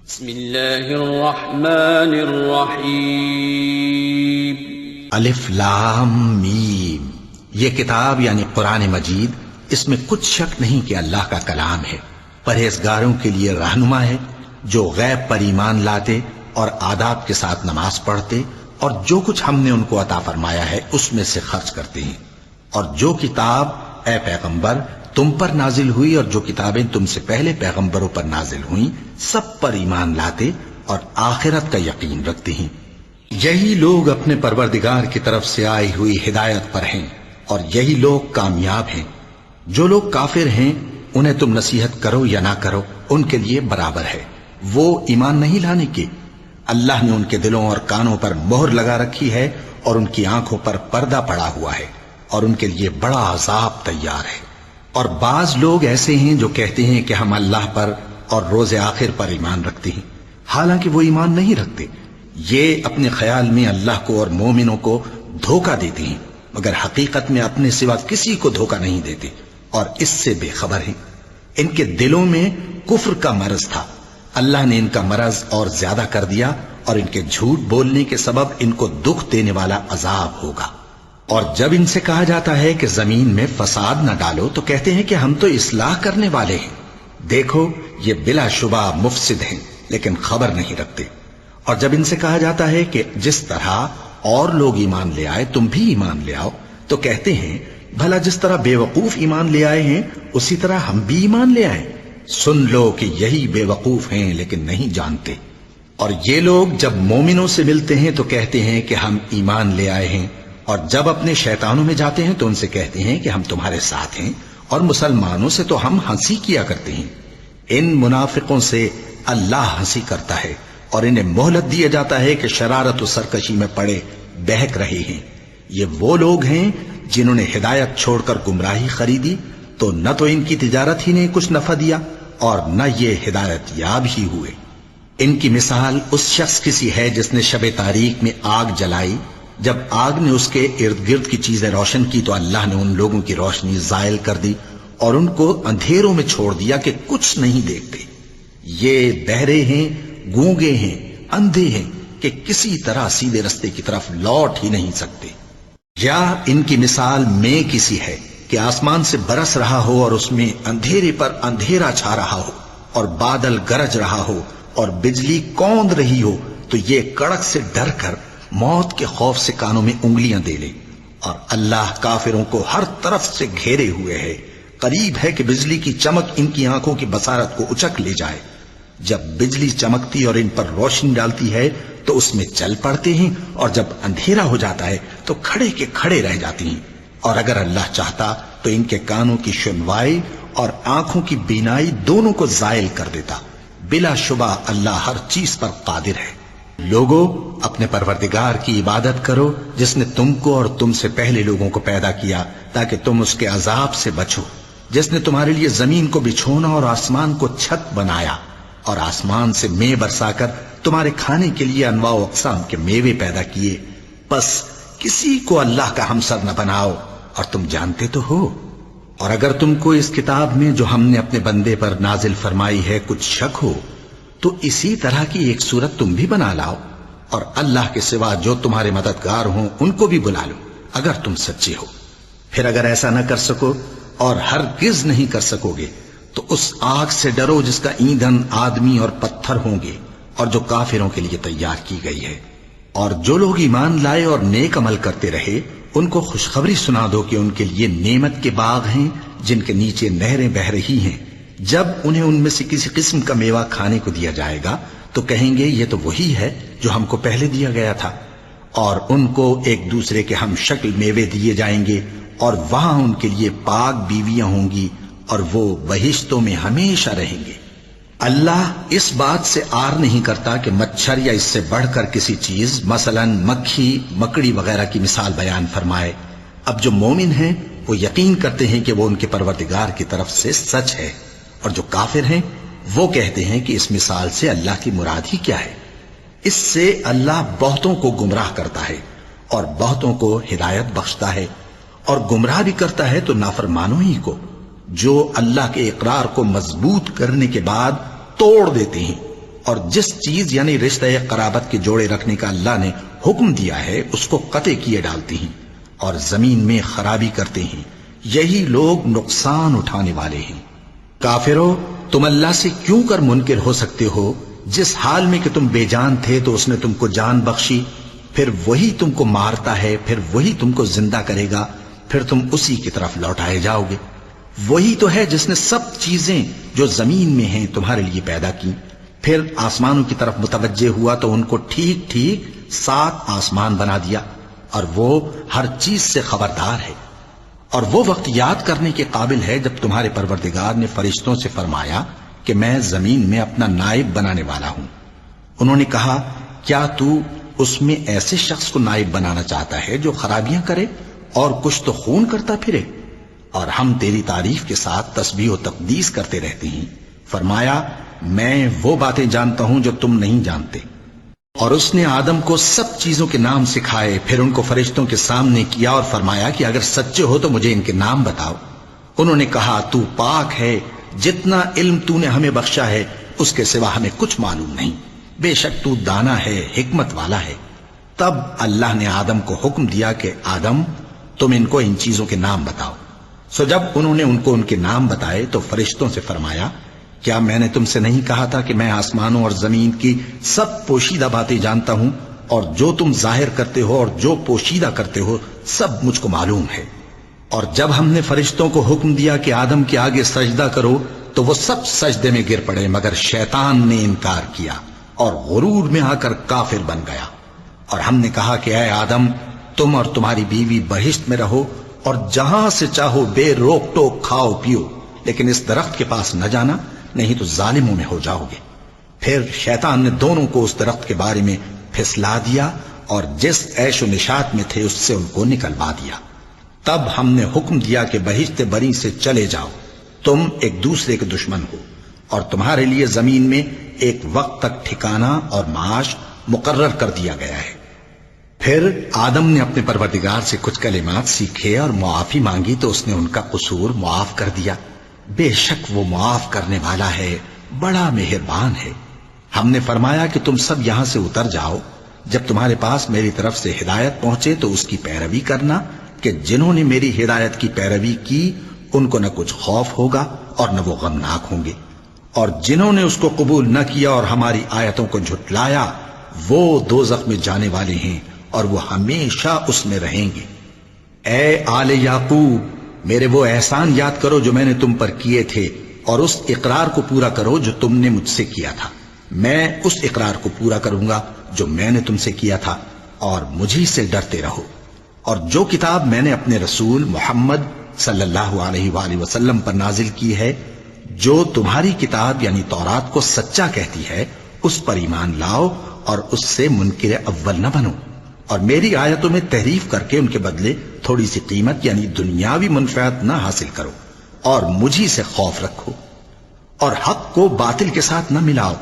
بسم اللہ الرحمن الرحیم الف لام میم۔ یہ کتاب یعنی قرآن مجید، اس میں کچھ شک نہیں کہ اللہ کا کلام ہے، پرہیزگاروں کے لیے رہنما ہے، جو غیب پر ایمان لاتے اور آداب کے ساتھ نماز پڑھتے اور جو کچھ ہم نے ان کو عطا فرمایا ہے اس میں سے خرچ کرتے ہیں، اور جو کتاب اے پیغمبر تم پر نازل ہوئی اور جو کتابیں تم سے پہلے پیغمبروں پر نازل ہوئیں سب پر ایمان لاتے اور آخرت کا یقین رکھتے ہیں۔ یہی لوگ اپنے پروردگار کی طرف سے آئی ہوئی ہدایت پر ہیں اور یہی لوگ کامیاب ہیں۔ جو لوگ کافر ہیں انہیں تم نصیحت کرو یا نہ کرو ان کے لیے برابر ہے، وہ ایمان نہیں لانے کے۔ اللہ نے ان کے دلوں اور کانوں پر مہر لگا رکھی ہے اور ان کی آنکھوں پر پردہ پڑا ہوا ہے اور ان کے لیے بڑا عذاب تیار ہے۔ اور بعض لوگ ایسے ہیں جو کہتے ہیں کہ ہم اللہ پر اور روز آخر پر ایمان رکھتے ہیں، حالانکہ وہ ایمان نہیں رکھتے۔ یہ اپنے خیال میں اللہ کو اور مومنوں کو دھوکہ دیتے ہیں، مگر حقیقت میں اپنے سوا کسی کو دھوکہ نہیں دیتے اور اس سے بے خبر ہیں۔ ان کے دلوں میں کفر کا مرض تھا، اللہ نے ان کا مرض اور زیادہ کر دیا اور ان کے جھوٹ بولنے کے سبب ان کو دکھ دینے والا عذاب ہوگا۔ اور جب ان سے کہا جاتا ہے کہ زمین میں فساد نہ ڈالو تو کہتے ہیں کہ ہم تو اصلاح کرنے والے ہیں۔ دیکھو یہ بلا شبہ مفسد ہیں لیکن خبر نہیں رکھتے۔ اور جب ان سے کہا جاتا ہے کہ جس طرح اور لوگ ایمان لے آئے تم بھی ایمان لے آؤ تو کہتے ہیں بھلا جس طرح بے وقوف ایمان لے آئے ہیں اسی طرح ہم بھی ایمان لے آئیں۔ سن لو کہ یہی بے وقوف ہیں لیکن نہیں جانتے۔ اور یہ لوگ جب مومنوں سے ملتے ہیں تو کہتے ہیں کہ ہم ایمان لے آئے ہیں، اور جب اپنے شیطانوں میں جاتے ہیں تو ان سے کہتے ہیں کہ ہم تمہارے ساتھ ہیں، اور مسلمانوں سے تو ہم ہنسی کیا کرتے ہیں۔ ان منافقوں سے اللہ ہنسی کرتا ہے اور انہیں مہلت دیا جاتا ہے کہ شرارت و سرکشی میں پڑے بہک رہے ہیں۔ یہ وہ لوگ ہیں جنہوں نے ہدایت چھوڑ کر گمراہی خریدی، تو نہ تو ان کی تجارت ہی نے کچھ نفع دیا اور نہ یہ ہدایت یاب ہی ہوئے۔ ان کی مثال اس شخص کی سی ہے جس نے شب تاریک میں آگ جلائی، جب آگ نے اس کے ارد گرد کی چیزیں روشن کی تو اللہ نے ان لوگوں کی روشنی زائل کر دی اور ان کو اندھیروں میں چھوڑ دیا کہ کچھ نہیں دیکھتے۔ یہ بہرے ہیں، گونگے ہیں، اندھے ہیں کہ کسی طرح سیدھے رستے کی طرف لوٹ ہی نہیں سکتے۔ یا ان کی مثال میں کسی ہے کہ آسمان سے برس رہا ہو اور اس میں اندھیرے پر اندھیرا چھا رہا ہو اور بادل گرج رہا ہو اور بجلی کوند رہی ہو تو یہ کڑک سے ڈر کر موت کے خوف سے کانوں میں انگلیاں دے لے۔ اور اللہ کافروں کو ہر طرف سے گھیرے ہوئے ہے، قریب ہے کہ بجلی کی چمک ان کی آنکھوں کی بصارت کو اچک لے جائے۔ جب بجلی چمکتی اور ان پر روشنی ڈالتی ہے تو اس میں چل پڑتے ہیں، اور جب اندھیرا ہو جاتا ہے تو کھڑے کے کھڑے رہ جاتے ہیں۔ اور اگر اللہ چاہتا تو ان کے کانوں کی سنوائی اور آنکھوں کی بینائی دونوں کو زائل کر دیتا۔ بلا شبہ اللہ ہر چیز پر قادر ہے۔ لوگوں اپنے پروردگار کی عبادت کرو جس نے تم کو اور تم سے پہلے لوگوں کو پیدا کیا تاکہ تم اس کے عذاب سے بچو، جس نے تمہارے لیے زمین کو بچھونا اور آسمان کو چھت بنایا اور آسمان سے مے برسا کر تمہارے کھانے کے لیے انواع و اقسام کے میوے پیدا کیے۔ بس کسی کو اللہ کا ہمسر نہ بناؤ اور تم جانتے تو ہو۔ اور اگر تم کو اس کتاب میں جو ہم نے اپنے بندے پر نازل فرمائی ہے کچھ شک ہو تو اسی طرح کی ایک صورت تم بھی بنا لاؤ، اور اللہ کے سوا جو تمہارے مددگار ہوں ان کو بھی بلا لو اگر تم سچے ہو۔ پھر اگر ایسا نہ کر سکو اور ہرگز نہیں کر سکو گے تو اس آگ سے ڈرو جس کا ایندھن آدمی اور پتھر ہوں گے اور جو کافروں کے لیے تیار کی گئی ہے۔ اور جو لوگ ایمان لائے اور نیک عمل کرتے رہے ان کو خوشخبری سنا دو کہ ان کے لیے نعمت کے باغ ہیں جن کے نیچے نہریں بہہ رہی ہیں۔ جب انہیں ان میں سے کسی قسم کا میوہ کھانے کو دیا جائے گا تو کہیں گے یہ تو وہی ہے جو ہم کو پہلے دیا گیا تھا، اور ان کو ایک دوسرے کے ہم شکل میوے دیے جائیں گے اور وہاں ان کے لیے پاک بیویاں ہوں گی اور وہ بہشتوں میں ہمیشہ رہیں گے۔ اللہ اس بات سے آر نہیں کرتا کہ مچھر یا اس سے بڑھ کر کسی چیز مثلا مکھی مکڑی وغیرہ کی مثال بیان فرمائے۔ اب جو مومن ہیں وہ یقین کرتے ہیں کہ وہ ان کے پروردگار کی طرف سے سچ ہے، اور جو کافر ہیں وہ کہتے ہیں کہ اس مثال سے اللہ کی مراد ہی کیا ہے۔ اس سے اللہ بہتوں کو گمراہ کرتا ہے اور بہتوں کو ہدایت بخشتا ہے، اور گمراہ بھی کرتا ہے تو نافرمانوں ہی کو، جو اللہ کے اقرار کو مضبوط کرنے کے بعد توڑ دیتے ہیں اور جس چیز یعنی رشتہ قرابت کے جوڑے رکھنے کا اللہ نے حکم دیا ہے اس کو قطع کیے ڈالتی ہیں اور زمین میں خرابی کرتے ہیں، یہی لوگ نقصان اٹھانے والے ہیں۔ کافرو، تم اللہ سے کیوں کر منکر ہو سکتے ہو؟ جس حال میں کہ تم بے جان تھے تو اس نے تم کو جان بخشی، پھر وہی تم کو مارتا ہے، پھر وہی تم کو زندہ کرے گا، پھر تم اسی کی طرف لوٹائے جاؤ گے۔ وہی تو ہے جس نے سب چیزیں جو زمین میں ہیں تمہارے لیے پیدا کی، پھر آسمانوں کی طرف متوجہ ہوا تو ان کو ٹھیک ٹھیک 7 آسمان بنا دیا، اور وہ ہر چیز سے خبردار ہے۔ اور وہ وقت یاد کرنے کے قابل ہے جب تمہارے پروردگار نے فرشتوں سے فرمایا کہ میں زمین میں اپنا نائب بنانے والا ہوں۔ انہوں نے کہا، کیا تو اس میں ایسے شخص کو نائب بنانا چاہتا ہے جو خرابیاں کرے اور کچھ تو خون کرتا پھرے؟ اور ہم تیری تعریف کے ساتھ تسبیح و تقدیس کرتے رہتے ہیں۔ فرمایا، میں وہ باتیں جانتا ہوں جو تم نہیں جانتے۔ اور اس نے آدم کو سب چیزوں کے نام سکھائے، پھر ان کو فرشتوں کے سامنے کیا اور فرمایا کہ اگر سچے ہو تو مجھے ان کے نام بتاؤ۔ انہوں نے کہا، تو پاک ہے، جتنا علم تو نے ہمیں بخشا ہے اس کے سوا ہمیں کچھ معلوم نہیں، بے شک تو دانا ہے، حکمت والا ہے۔ تب اللہ نے آدم کو حکم دیا کہ آدم، تم ان کو ان چیزوں کے نام بتاؤ۔ سو جب انہوں نے ان کو ان کے نام بتائے تو فرشتوں سے فرمایا، کیا میں نے تم سے نہیں کہا تھا کہ میں آسمانوں اور زمین کی سب پوشیدہ باتیں جانتا ہوں، اور جو تم ظاہر کرتے ہو اور جو پوشیدہ کرتے ہو سب مجھ کو معلوم ہے۔ اور جب ہم نے فرشتوں کو حکم دیا کہ آدم کے آگے سجدہ کرو تو وہ سب سجدے میں گر پڑے، مگر شیطان نے انکار کیا اور غرور میں آ کر کافر بن گیا۔ اور ہم نے کہا کہ اے آدم، تم اور تمہاری بیوی بہشت میں رہو اور جہاں سے چاہو بے روک ٹوک کھاؤ پیو، لیکن اس درخت کے پاس نہ جانا، نہیں تو ظالموں میں ہو جاؤ گے۔ پھر شیطان نے دونوں کو اس درخت کے بارے میں پھسلا دیا اور جس عیش و نشاط میں تھے اس سے ان کو نکلوا دیا۔ تب ہم نے حکم دیا کہ بہشت بری سے چلے جاؤ، تم ایک دوسرے کے دشمن ہو، اور تمہارے لیے زمین میں ایک وقت تک ٹھکانہ اور معاش مقرر کر دیا گیا ہے۔ پھر آدم نے اپنے پروردگار سے کچھ کلمات سیکھے اور معافی مانگی تو اس نے ان کا قصور معاف کر دیا۔ بے شک وہ معاف کرنے والا ہے، بڑا مہربان ہے۔ ہم نے فرمایا کہ تم سب یہاں سے اتر جاؤ، جب تمہارے پاس میری طرف سے ہدایت پہنچے تو اس کی پیروی کرنا، کہ جنہوں نے میری ہدایت کی پیروی کی ان کو نہ کچھ خوف ہوگا اور نہ وہ غمناک ہوں گے، اور جنہوں نے اس کو قبول نہ کیا اور ہماری آیتوں کو جھٹلایا وہ دوزخ میں جانے والے ہیں اور وہ ہمیشہ اس میں رہیں گے۔ اے آل یعقوب، میرے وہ احسان یاد کرو جو میں نے تم پر کیے تھے، اور اس اقرار کو پورا کرو جو تم نے مجھ سے کیا تھا۔ میں اس اقرار کو پورا کروں گا جو میں نے تم سے کیا تھا، اور مجھی سے ڈرتے رہو۔ اور جو کتاب میں نے اپنے رسول محمد صلی اللہ علیہ وآلہ وسلم پر نازل کی ہے، جو تمہاری کتاب یعنی تورات کو سچا کہتی ہے، اس پر ایمان لاؤ اور اس سے منکر اول نہ بنو، اور میری آیتوں میں تحریف کر کے ان کے بدلے تھوڑی سی قیمت یعنی دنیاوی منفعت نہ حاصل کرو، اور مجھی سے خوف رکھو، اور حق کو باطل کے ساتھ نہ ملاؤ،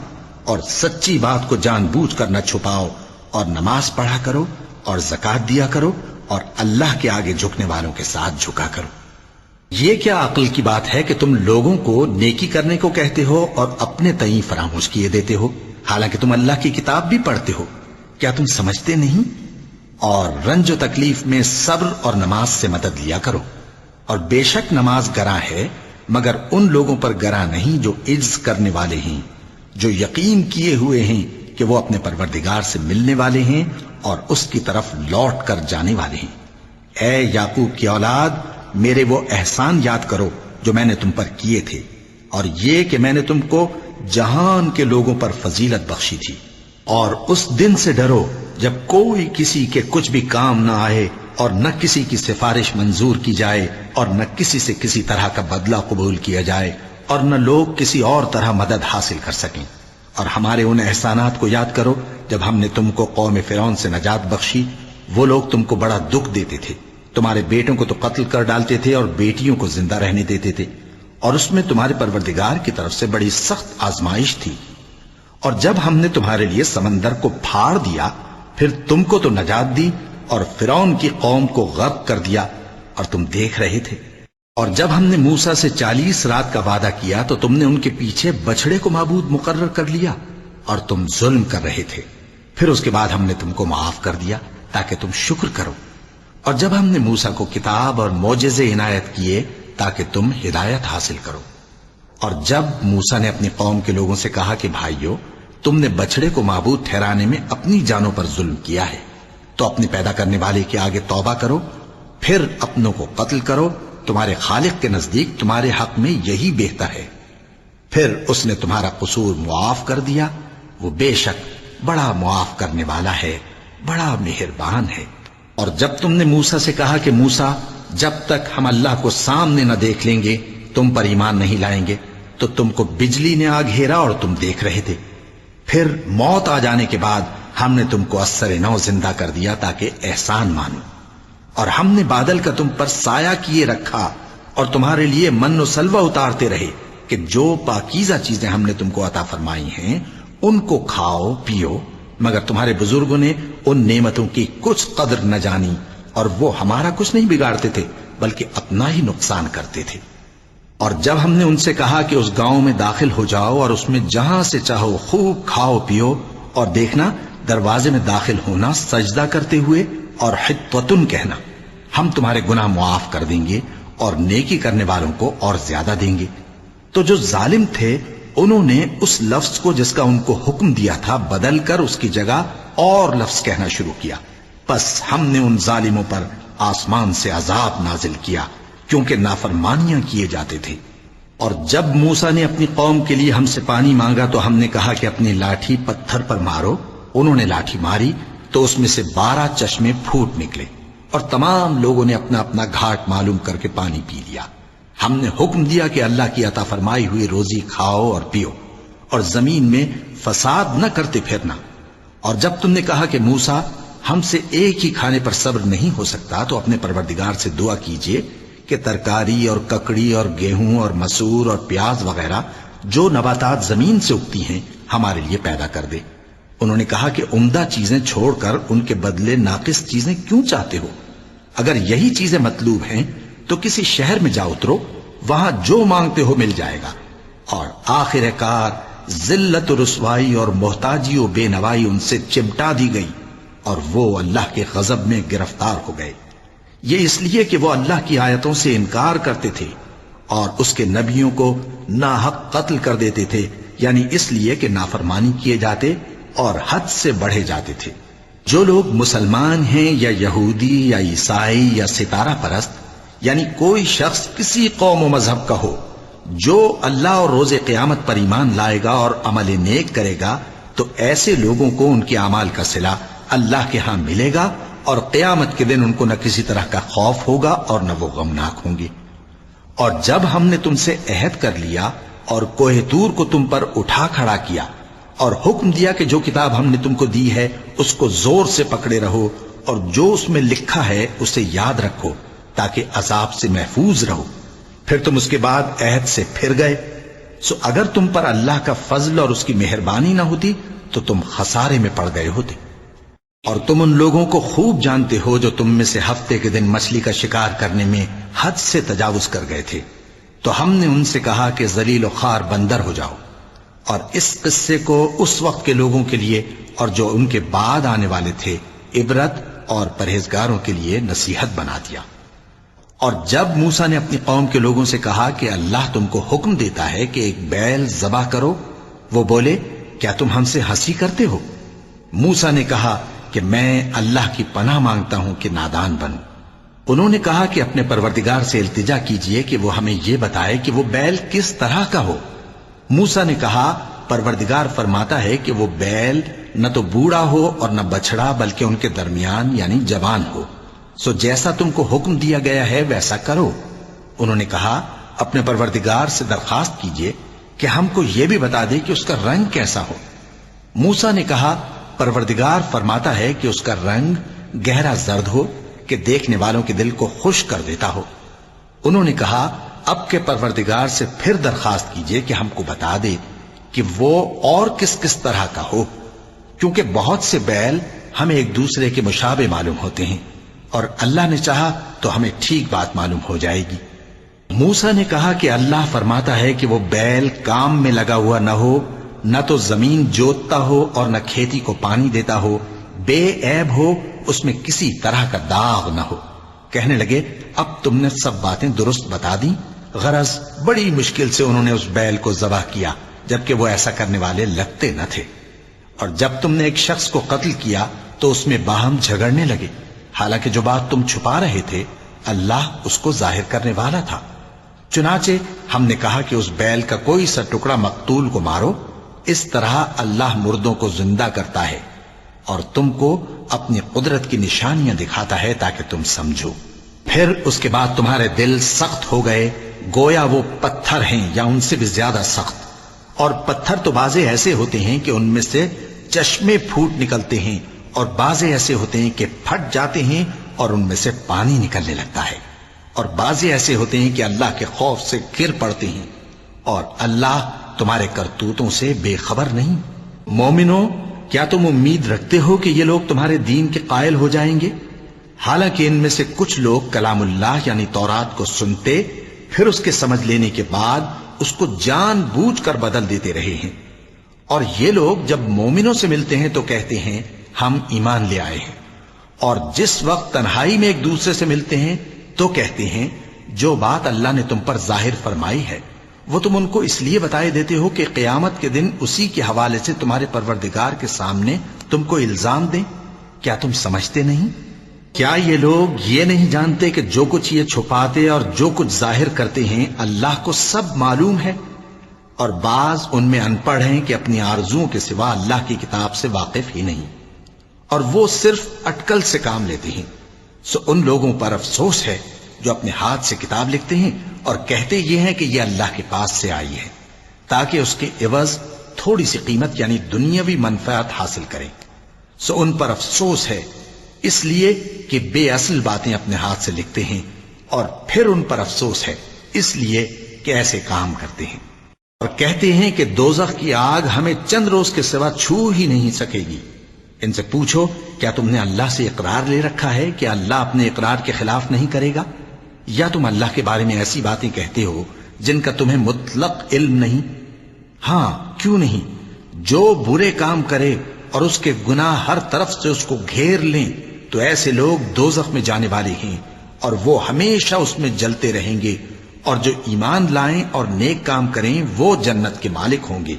اور سچی بات کو جان بوجھ کر نہ چھپاؤ، اور نماز پڑھا کرو اور زکوٰۃ دیا کرو، اور اللہ کے آگے جھکنے والوں کے ساتھ جھکا کرو۔ یہ کیا عقل کی بات ہے کہ تم لوگوں کو نیکی کرنے کو کہتے ہو اور اپنے تئیں فراموش کیے دیتے ہو، حالانکہ تم اللہ کی کتاب بھی پڑھتے ہو؟ کیا تم سمجھتے نہیں؟ اور رنج و تکلیف میں صبر اور نماز سے مدد لیا کرو، اور بے شک نماز گراں ہے، مگر ان لوگوں پر گراں نہیں جو عجز کرنے والے ہیں، جو یقین کیے ہوئے ہیں کہ وہ اپنے پروردگار سے ملنے والے ہیں اور اس کی طرف لوٹ کر جانے والے ہیں۔ اے یعقوب کی اولاد، میرے وہ احسان یاد کرو جو میں نے تم پر کیے تھے، اور یہ کہ میں نے تم کو جہان کے لوگوں پر فضیلت بخشی تھی۔ اور اس دن سے ڈرو جب کوئی کسی کے کچھ بھی کام نہ آئے، اور نہ کسی کی سفارش منظور کی جائے، اور نہ کسی سے کسی طرح کا بدلہ قبول کیا جائے، اور نہ لوگ کسی اور طرح مدد حاصل کر سکیں۔ اور ہمارے ان احسانات کو یاد کرو جب ہم نے تم کو قوم فرعون سے نجات بخشی۔ وہ لوگ تم کو بڑا دکھ دیتے تھے، تمہارے بیٹوں کو تو قتل کر ڈالتے تھے اور بیٹیوں کو زندہ رہنے دیتے تھے، اور اس میں تمہارے پروردگار کی طرف سے بڑی سخت آزمائش تھی۔ اور جب ہم نے تمہارے لیے سمندر کو پھاڑ دیا، پھر تم کو تو نجات دی اور فرعون کی قوم کو غرق کر دیا، اور تم دیکھ رہے تھے۔ اور جب ہم نے موسیٰ سے 40 رات کا وعدہ کیا تو تم نے ان کے پیچھے بچڑے کو معبود مقرر کر لیا، اور تم ظلم کر رہے تھے، پھر اس کے بعد ہم نے تم کو معاف کر دیا تاکہ تم شکر کرو۔ اور جب ہم نے موسیٰ کو کتاب اور معجزے عنایت کیے تاکہ تم ہدایت حاصل کرو۔ اور جب موسیٰ نے اپنی قوم کے لوگوں سے کہا کہ بھائیو، تم نے بچڑے کو معبود ٹھہرانے میں اپنی جانوں پر ظلم کیا ہے، تو اپنے پیدا کرنے والے کے آگے توبہ کرو، پھر اپنوں کو قتل کرو، تمہارے خالق کے نزدیک تمہارے حق میں یہی بہتر ہے۔ پھر اس نے تمہارا قصور معاف کر دیا، وہ بے شک بڑا معاف کرنے والا ہے، بڑا مہربان ہے۔ اور جب تم نے موسیٰ سے کہا کہ موسیٰ، جب تک ہم اللہ کو سامنے نہ دیکھ لیں گے تم پر ایمان نہیں لائیں گے، تو تم کو بجلی نے آ گھیرا اور تم دیکھ رہے تھے، پھر موت آ جانے کے بعد ہم نے تم کو اثر نو زندہ کر دیا تاکہ احسان مانو۔ اور ہم نے بادل کا تم پر سایہ کیے رکھا اور تمہارے لیے من و سلوہ اتارتے رہے کہ جو پاکیزہ چیزیں ہم نے تم کو عطا فرمائی ہیں ان کو کھاؤ پیو، مگر تمہارے بزرگوں نے ان نعمتوں کی کچھ قدر نہ جانی، اور وہ ہمارا کچھ نہیں بگاڑتے تھے بلکہ اپنا ہی نقصان کرتے تھے۔ اور جب ہم نے ان سے کہا کہ اس گاؤں میں داخل ہو جاؤ اور اس میں جہاں سے چاہو خوب کھاؤ پیو، اور دیکھنا دروازے میں داخل ہونا سجدہ کرتے ہوئے اور حطوتن کہنا، ہم تمہارے گناہ معاف کر دیں گے اور نیکی کرنے والوں کو اور زیادہ دیں گے۔ تو جو ظالم تھے انہوں نے اس لفظ کو جس کا ان کو حکم دیا تھا بدل کر اس کی جگہ اور لفظ کہنا شروع کیا، پس ہم نے ان ظالموں پر آسمان سے عذاب نازل کیا کیونکہ نافرمانیاں کیے جاتے تھے۔ اور جب موسیٰ نے اپنی قوم کے لیے ہم سے پانی مانگا تو ہم نے کہا کہ اپنی لاٹھی پتھر پر مارو، انہوں نے لاٹھی ماری تو اس میں سے 12 چشمے پھوٹ نکلے، اور تمام لوگوں نے اپنا اپنا گھاٹ معلوم کر کے پانی پی لیا۔ ہم نے حکم دیا کہ اللہ کی عطا فرمائی ہوئی روزی کھاؤ اور پیو، اور زمین میں فساد نہ کرتے پھرنا۔ اور جب تم نے کہا کہ موسیٰ، ہم سے ایک ہی کھانے پر صبر نہیں ہو سکتا، تو اپنے پروردگار سے دعا کیجئے کہ ترکاری اور ککڑی اور گیہوں اور مسور اور پیاز وغیرہ جو نباتات زمین سے اگتی ہیں ہمارے لیے پیدا کر دے۔ انہوں نے کہا کہ عمدہ چیزیں چھوڑ کر ان کے بدلے ناقص چیزیں کیوں چاہتے ہو؟ اگر یہی چیزیں مطلوب ہیں تو کسی شہر میں جا اترو، وہاں جو مانگتے ہو مل جائے گا۔ اور آخر کار ذلت و رسوائی اور محتاجی و بے نوائی ان سے چمٹا دی گئی، اور وہ اللہ کے غضب میں گرفتار ہو گئے۔ یہ اس لیے کہ وہ اللہ کی آیتوں سے انکار کرتے تھے اور اس کے نبیوں کو ناحق قتل کر دیتے تھے، یعنی اس لیے کہ نافرمانی کیے جاتے اور حد سے بڑھے جاتے تھے۔ جو لوگ مسلمان ہیں یا یہودی یا عیسائی یا ستارہ پرست، یعنی کوئی شخص کسی قوم و مذہب کا ہو، جو اللہ اور روز قیامت پر ایمان لائے گا اور عمل نیک کرے گا، تو ایسے لوگوں کو ان کے اعمال کا صلہ اللہ کے ہاں ملے گا، اور قیامت کے دن ان کو نہ کسی طرح کا خوف ہوگا اور نہ وہ غمناک ہوں گے۔ اور جب ہم نے تم سے عہد کر لیا اور کوہ طور کو تم پر اٹھا کھڑا کیا اور حکم دیا کہ جو کتاب ہم نے تم کو دی ہے اس کو زور سے پکڑے رہو، اور جو اس میں لکھا ہے اسے یاد رکھو تاکہ عذاب سے محفوظ رہو، پھر تم اس کے بعد عہد سے پھر گئے، سو اگر تم پر اللہ کا فضل اور اس کی مہربانی نہ ہوتی تو تم خسارے میں پڑ گئے ہوتے۔ اور تم ان لوگوں کو خوب جانتے ہو جو تم میں سے ہفتے کے دن مچھلی کا شکار کرنے میں حد سے تجاوز کر گئے تھے، تو ہم نے ان سے کہا کہ ذلیل و خوار بندر ہو جاؤ، اور اس قصے کو اس وقت کے لوگوں کے لیے اور جو ان کے بعد آنے والے تھے عبرت اور پرہیزگاروں کے لیے نصیحت بنا دیا۔ اور جب موسیٰ نے اپنی قوم کے لوگوں سے کہا کہ اللہ تم کو حکم دیتا ہے کہ ایک بیل ذبح کرو، وہ بولے کیا تم ہم سے ہنسی کرتے ہو؟ موسیٰ نے کہا کہ میں اللہ کی پناہ مانگتا ہوں کہ نادان بنوں۔ انہوں نے کہا کہ اپنے پروردگار سے التجا کیجئے کہ وہ ہمیں یہ بتائے کہ وہ بیل کس طرح کا ہو۔ موسیٰ نے کہا پروردگار فرماتا ہے کہ وہ بیل نہ تو بوڑھا ہو اور نہ بچڑا بلکہ ان کے درمیان یعنی جوان ہو، سو جیسا تم کو حکم دیا گیا ہے ویسا کرو۔ انہوں نے کہا اپنے پروردگار سے درخواست کیجئے کہ ہم کو یہ بھی بتا دے کہ اس کا رنگ کیسا ہو۔ موسیٰ نے کہا پروردگار فرماتا ہے کہ اس کا رنگ گہرا زرد ہو کہ دیکھنے والوں کے دل کو خوش کر دیتا ہو۔ انہوں نے کہا اب کے پروردگار سے پھر درخواست کیجئے کہ ہم کو بتا دے کہ وہ اور کس کس طرح کا ہو، کیونکہ بہت سے بیل ہمیں ایک دوسرے کے مشابہ معلوم ہوتے ہیں، اور اللہ نے چاہا تو ہمیں ٹھیک بات معلوم ہو جائے گی۔ موسیٰ نے کہا کہ اللہ فرماتا ہے کہ وہ بیل کام میں لگا ہوا نہ ہو نہ تو زمین جوتتا ہو اور نہ کھیتی کو پانی دیتا ہو، بے عیب ہو، اس میں کسی طرح کا داغ نہ ہو۔ کہنے لگے اب تم نے سب باتیں درست بتا دی۔ غرض بڑی مشکل سے انہوں نے اس بیل کو ذبح کیا، جبکہ وہ ایسا کرنے والے لگتے نہ تھے۔ اور جب تم نے ایک شخص کو قتل کیا تو اس میں باہم جھگڑنے لگے، حالانکہ جو بات تم چھپا رہے تھے اللہ اس کو ظاہر کرنے والا تھا۔ چنانچہ ہم نے کہا کہ اس بیل کا کوئی سا ٹکڑا مقتول کو مارو، اس طرح اللہ مردوں کو زندہ کرتا ہے اور تم کو اپنی قدرت کی نشانیاں دکھاتا ہے تاکہ تم سمجھو۔ پھر اس کے بعد تمہارے دل سخت ہو گئے، گویا وہ پتھر ہیں یا ان سے بھی زیادہ سخت۔ اور پتھر تو بعضے ایسے ہوتے ہیں کہ ان میں سے چشمے پھوٹ نکلتے ہیں، اور بعضے ایسے ہوتے ہیں کہ پھٹ جاتے ہیں اور ان میں سے پانی نکلنے لگتا ہے، اور بعضے ایسے ہوتے ہیں کہ اللہ کے خوف سے گر پڑتے ہیں، اور اللہ تمہارے کرتوتوں سے بے خبر نہیں۔ مومنو، کیا تم امید رکھتے ہو کہ یہ لوگ تمہارے دین کے قائل ہو جائیں گے؟ حالانکہ ان میں سے کچھ لوگ کلام اللہ یعنی تورات کو سنتے، پھر اس کے سمجھ لینے کے بعد اس کو جان بوجھ کر بدل دیتے رہے ہیں۔ اور یہ لوگ جب مومنوں سے ملتے ہیں تو کہتے ہیں ہم ایمان لے آئے ہیں، اور جس وقت تنہائی میں ایک دوسرے سے ملتے ہیں تو کہتے ہیں جو بات اللہ نے تم پر ظاہر فرمائی ہے وہ تم ان کو اس لیے بتائے دیتے ہو کہ قیامت کے دن اسی کے حوالے سے تمہارے پروردگار کے سامنے تم کو الزام دیں۔ کیا تم سمجھتے نہیں؟ کیا یہ لوگ یہ نہیں جانتے کہ جو کچھ یہ چھپاتے اور جو کچھ ظاہر کرتے ہیں اللہ کو سب معلوم ہے؟ اور بعض ان میں ان پڑھ ہیں کہ اپنی آرزوؤں کے سوا اللہ کی کتاب سے واقف ہی نہیں، اور وہ صرف اٹکل سے کام لیتے ہیں۔ سو ان لوگوں پر افسوس ہے جو اپنے ہاتھ سے کتاب لکھتے ہیں اور کہتے یہ ہیں کہ یہ اللہ کے پاس سے آئی ہے، تاکہ اس کے عوض تھوڑی سی قیمت یعنی دنیاوی منفعت حاصل کریں۔ سو ان پر افسوس ہے اس لیے کہ بے اصل باتیں اپنے ہاتھ سے لکھتے ہیں، اور پھر ان پر افسوس ہے اس لیے کہ ایسے کام کرتے ہیں، اور کہتے ہیں کہ دوزخ کی آگ ہمیں چند روز کے سوا چھو ہی نہیں سکے گی۔ ان سے پوچھو کیا تم نے اللہ سے اقرار لے رکھا ہے کہ اللہ اپنے اقرار کے خلاف نہیں کرے گا؟ یا تم اللہ کے بارے میں ایسی باتیں کہتے ہو جن کا تمہیں مطلق علم نہیں؟ ہاں کیوں نہیں، جو برے کام کرے اور اس کے گناہ ہر طرف سے اس کو گھیر لیں تو ایسے لوگ دوزخ میں جانے والے ہیں، اور وہ ہمیشہ اس میں جلتے رہیں گے، اور جو ایمان لائیں اور نیک کام کریں وہ جنت کے مالک ہوں گے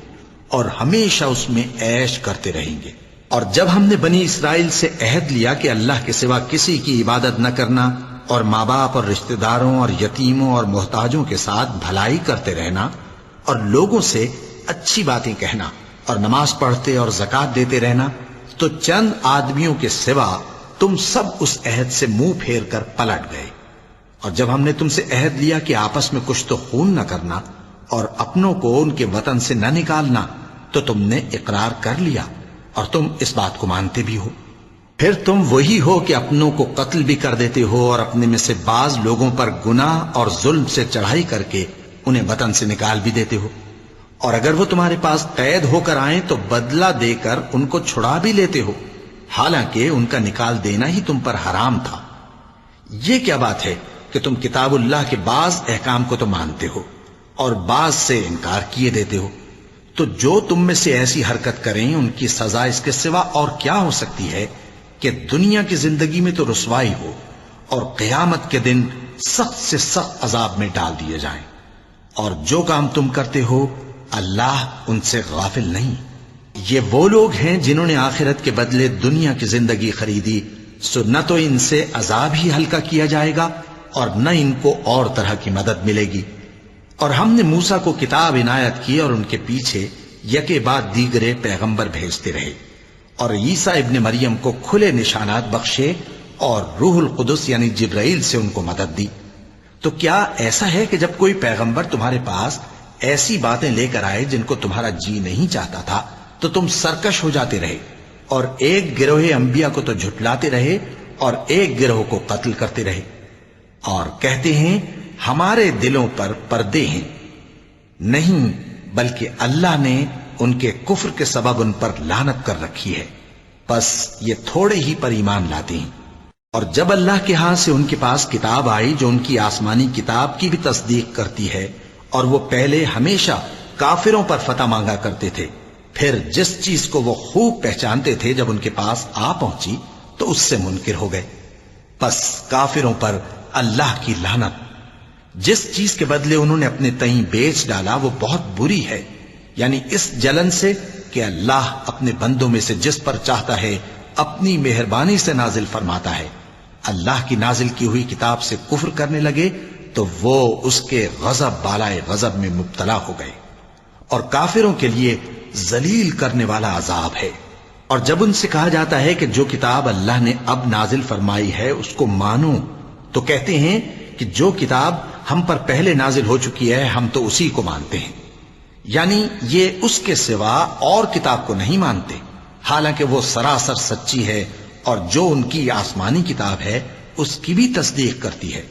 اور ہمیشہ اس میں عیش کرتے رہیں گے۔ اور جب ہم نے بنی اسرائیل سے عہد لیا کہ اللہ کے سوا کسی کی عبادت نہ کرنا، اور ماں باپ اور رشتہ داروں اور یتیموں اور محتاجوں کے ساتھ بھلائی کرتے رہنا، اور لوگوں سے اچھی باتیں کہنا، اور نماز پڑھتے اور زکوٰۃ دیتے رہنا، تو چند آدمیوں کے سوا تم سب اس عہد سے منہ پھیر کر پلٹ گئے۔ اور جب ہم نے تم سے عہد لیا کہ آپس میں کچھ تو خون نہ کرنا اور اپنوں کو ان کے وطن سے نہ نکالنا، تو تم نے اقرار کر لیا اور تم اس بات کو مانتے بھی ہو۔ پھر تم وہی ہو کہ اپنوں کو قتل بھی کر دیتے ہو اور اپنے میں سے بعض لوگوں پر گناہ اور ظلم سے چڑھائی کر کے انہیں وطن سے نکال بھی دیتے ہو، اور اگر وہ تمہارے پاس قید ہو کر آئیں تو بدلہ دے کر ان کو چھڑا بھی لیتے ہو، حالانکہ ان کا نکال دینا ہی تم پر حرام تھا۔ یہ کیا بات ہے کہ تم کتاب اللہ کے بعض احکام کو تو مانتے ہو اور بعض سے انکار کیے دیتے ہو؟ تو جو تم میں سے ایسی حرکت کریں ان کی سزا اس کے سوا اور کیا ہو سکتی ہے کہ دنیا کی زندگی میں تو رسوائی ہو اور قیامت کے دن سخت سے سخت عذاب میں ڈال دیے جائیں۔ اور جو کام تم کرتے ہو اللہ ان سے غافل نہیں۔ یہ وہ لوگ ہیں جنہوں نے آخرت کے بدلے دنیا کی زندگی خریدی، سو نہ تو ان سے عذاب ہی ہلکا کیا جائے گا اور نہ ان کو اور طرح کی مدد ملے گی۔ اور ہم نے موسیٰ کو کتاب عنایت کی اور ان کے پیچھے یکے بعد دیگرے پیغمبر بھیجتے رہے، اور عیسیٰ ابن مریم کو کھلے نشانات بخشے اور روح القدس یعنی جبرائیل سے ان کو مدد دی۔ تو کیا ایسا ہے کہ جب کوئی پیغمبر تمہارے پاس ایسی باتیں لے کر آئے جن کو تمہارا جی نہیں چاہتا تھا تو تم سرکش ہو جاتے رہے، اور ایک گروہ انبیاء کو تو جھٹلاتے رہے اور ایک گروہ کو قتل کرتے رہے، اور کہتے ہیں ہمارے دلوں پر پردے ہیں؟ نہیں، بلکہ اللہ نے ان کے کفر کے سبب ان پر لعنت کر رکھی ہے، بس یہ تھوڑے ہی پر ایمان لاتے ہیں۔ اور جب اللہ کے ہاں سے ان کے پاس کتاب آئی جو ان کی آسمانی کتاب کی بھی تصدیق کرتی ہے، اور وہ پہلے ہمیشہ کافروں پر فتح مانگا کرتے تھے، پھر جس چیز کو وہ خوب پہچانتے تھے جب ان کے پاس آ پہنچی تو اس سے منکر ہو گئے۔ پس کافروں پر اللہ کی لعنت۔ جس چیز کے بدلے انہوں نے اپنے تئیں بیچ ڈالا وہ بہت بری ہے، یعنی اس جلن سے کہ اللہ اپنے بندوں میں سے جس پر چاہتا ہے اپنی مہربانی سے نازل فرماتا ہے۔ اللہ کی نازل کی ہوئی کتاب سے کفر کرنے لگے تو وہ اس کے غضب بالائے غضب میں مبتلا ہو گئے، اور کافروں کے لیے ذلیل کرنے والا عذاب ہے۔ اور جب ان سے کہا جاتا ہے کہ جو کتاب اللہ نے اب نازل فرمائی ہے اس کو مانو، تو کہتے ہیں کہ جو کتاب ہم پر پہلے نازل ہو چکی ہے ہم تو اسی کو مانتے ہیں، یعنی یہ اس کے سوا اور کتاب کو نہیں مانتے، حالانکہ وہ سراسر سچی ہے اور جو ان کی آسمانی کتاب ہے اس کی بھی تصدیق کرتی ہے۔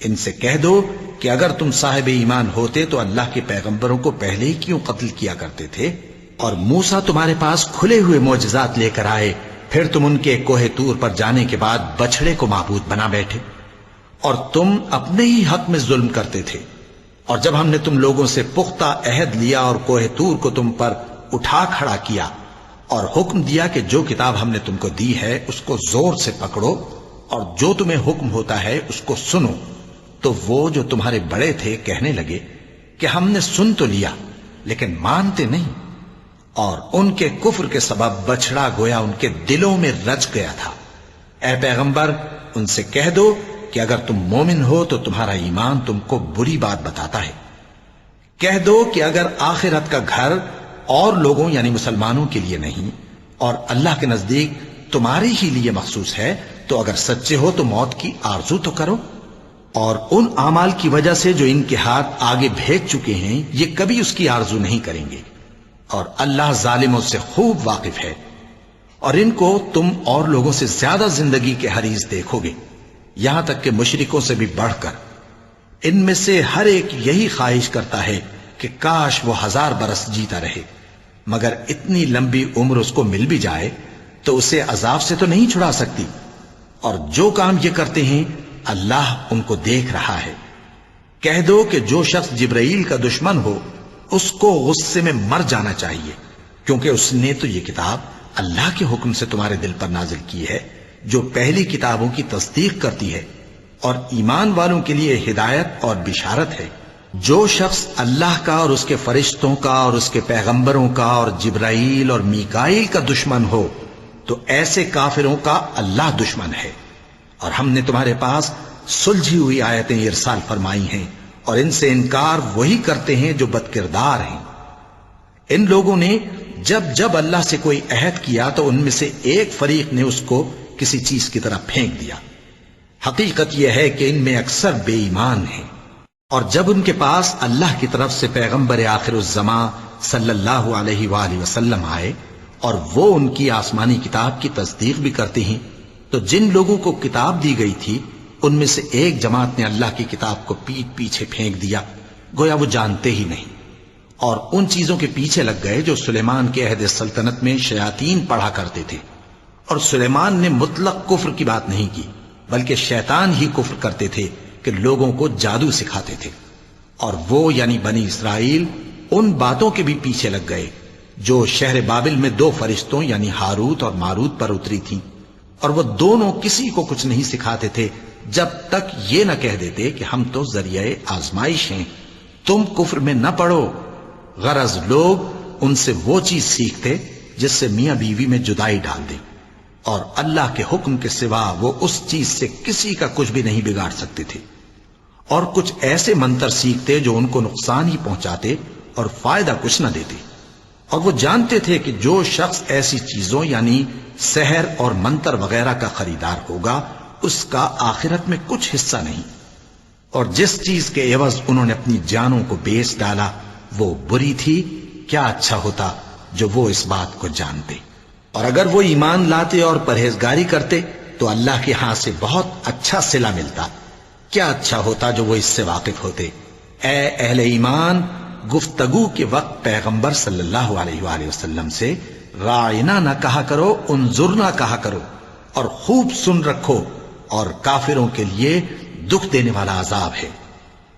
ان سے کہہ دو کہ اگر تم صاحب ایمان ہوتے تو اللہ کے پیغمبروں کو پہلے ہی کیوں قتل کیا کرتے تھے؟ اور موسیٰ تمہارے پاس کھلے ہوئے معجزات لے کر آئے، پھر تم ان کے کوہ طور پر جانے کے بعد بچڑے کو معبود بنا بیٹھے، اور تم اپنے ہی حق میں ظلم کرتے تھے۔ اور جب ہم نے تم لوگوں سے پختہ عہد لیا اور کوہ طور کو تم پر اٹھا کھڑا کیا اور حکم دیا کہ جو کتاب ہم نے تم کو دی ہے اس کو زور سے پکڑو اور جو تمہیں حکم ہوتا ہے اس کو سنو، تو وہ جو تمہارے بڑے تھے کہنے لگے کہ ہم نے سن تو لیا لیکن مانتے نہیں، اور ان کے کفر کے سبب بچڑا گویا ان کے دلوں میں رچ گیا تھا۔ اے پیغمبر ان سے کہہ دو کہ اگر تم مومن ہو تو تمہارا ایمان تم کو بری بات بتاتا ہے۔ کہہ دو کہ اگر آخرت کا گھر اور لوگوں یعنی مسلمانوں کے لیے نہیں اور اللہ کے نزدیک تمہارے ہی لیے مخصوص ہے تو اگر سچے ہو تو موت کی آرزو تو کرو، اور ان اعمال کی وجہ سے جو ان کے ہاتھ آگے بھیج چکے ہیں یہ کبھی اس کی آرزو نہیں کریں گے، اور اللہ ظالموں سے خوب واقف ہے۔ اور ان کو تم اور لوگوں سے زیادہ زندگی کے حریص دیکھو گے، یہاں تک کہ مشرکوں سے بھی بڑھ کر۔ ان میں سے ہر ایک یہی خواہش کرتا ہے کہ کاش وہ 1000 برس جیتا رہے، مگر اتنی لمبی عمر اس کو مل بھی جائے تو اسے عذاب سے تو نہیں چھڑا سکتی، اور جو کام یہ کرتے ہیں اللہ ان کو دیکھ رہا ہے۔ کہہ دو کہ جو شخص جبرائیل کا دشمن ہو اس کو غصے میں مر جانا چاہیے، کیونکہ اس نے تو یہ کتاب اللہ کے حکم سے تمہارے دل پر نازل کی ہے جو پہلی کتابوں کی تصدیق کرتی ہے اور ایمان والوں کے لیے ہدایت اور بشارت ہے۔ جو شخص اللہ کا اور اس کے فرشتوں کا اور اس کے پیغمبروں کا اور جبرائیل اور میکائیل کا دشمن ہو تو ایسے کافروں کا اللہ دشمن ہے۔ اور ہم نے تمہارے پاس سلجھی ہوئی آیتیں ارسال فرمائی ہیں، اور ان سے انکار وہی کرتے ہیں جو بد کردار ہیں۔ ان لوگوں نے جب جب اللہ سے کوئی عہد کیا تو ان میں سے ایک فریق نے اس کو کسی چیز کی طرح پھینک دیا۔ حقیقت یہ ہے کہ ان میں اکثر بے ایمان ہیں، اور جب ان کے پاس اللہ کی طرف سے پیغمبر آخر الزمان صلی اللہ علیہ وآلہ وسلم آئے اور وہ ان کی آسمانی کتاب کی تصدیق بھی کرتے ہیں، تو جن لوگوں کو کتاب دی گئی تھی ان میں سے ایک جماعت نے اللہ کی کتاب کو پیٹ پیچھے پھینک دیا، گویا وہ جانتے ہی نہیں، اور ان چیزوں کے پیچھے لگ گئے جو سلیمان کے عہد سلطنت میں شیاطین پڑھا کرتے تھے۔ اور سلیمان نے مطلق کفر کی بات نہیں کی، بلکہ شیطان ہی کفر کرتے تھے کہ لوگوں کو جادو سکھاتے تھے، اور وہ یعنی بنی اسرائیل ان باتوں کے بھی پیچھے لگ گئے جو شہر بابل میں 2 فرشتوں یعنی ہاروت اور ماروت پر اتری تھیں، اور وہ دونوں کسی کو کچھ نہیں سکھاتے تھے جب تک یہ نہ کہہ دیتے کہ ہم تو ذریعہ آزمائش ہیں، تم کفر میں نہ پڑو۔ غرض لوگ ان سے وہ چیز سیکھتے جس سے میاں بیوی میں جدائی ڈال دے، اور اللہ کے حکم کے سوا وہ اس چیز سے کسی کا کچھ بھی نہیں بگاڑ سکتے تھے، اور کچھ ایسے منتر سیکھتے جو ان کو نقصان ہی پہنچاتے اور فائدہ کچھ نہ دیتے۔ اور وہ جانتے تھے کہ جو شخص ایسی چیزوں یعنی سحر اور منتر وغیرہ کا خریدار ہوگا اس کا آخرت میں کچھ حصہ نہیں، اور جس چیز کے عوض انہوں نے اپنی جانوں کو بیچ ڈالا وہ بری تھی، کیا اچھا ہوتا جو وہ اس بات کو جانتے۔ اور اگر وہ ایمان لاتے اور پرہیزگاری کرتے تو اللہ کے ہاں سے بہت اچھا صلہ ملتا، کیا اچھا ہوتا جو وہ اس سے واقف ہوتے۔ اے اہل ایمان، گفتگو کے وقت پیغمبر صلی اللہ علیہ وآلہ وسلم سے راعنا نہ کہا کرو، انظرنا کہا کرو، اور خوب سن رکھو، اور کافروں کے لیے دکھ دینے والا عذاب ہے۔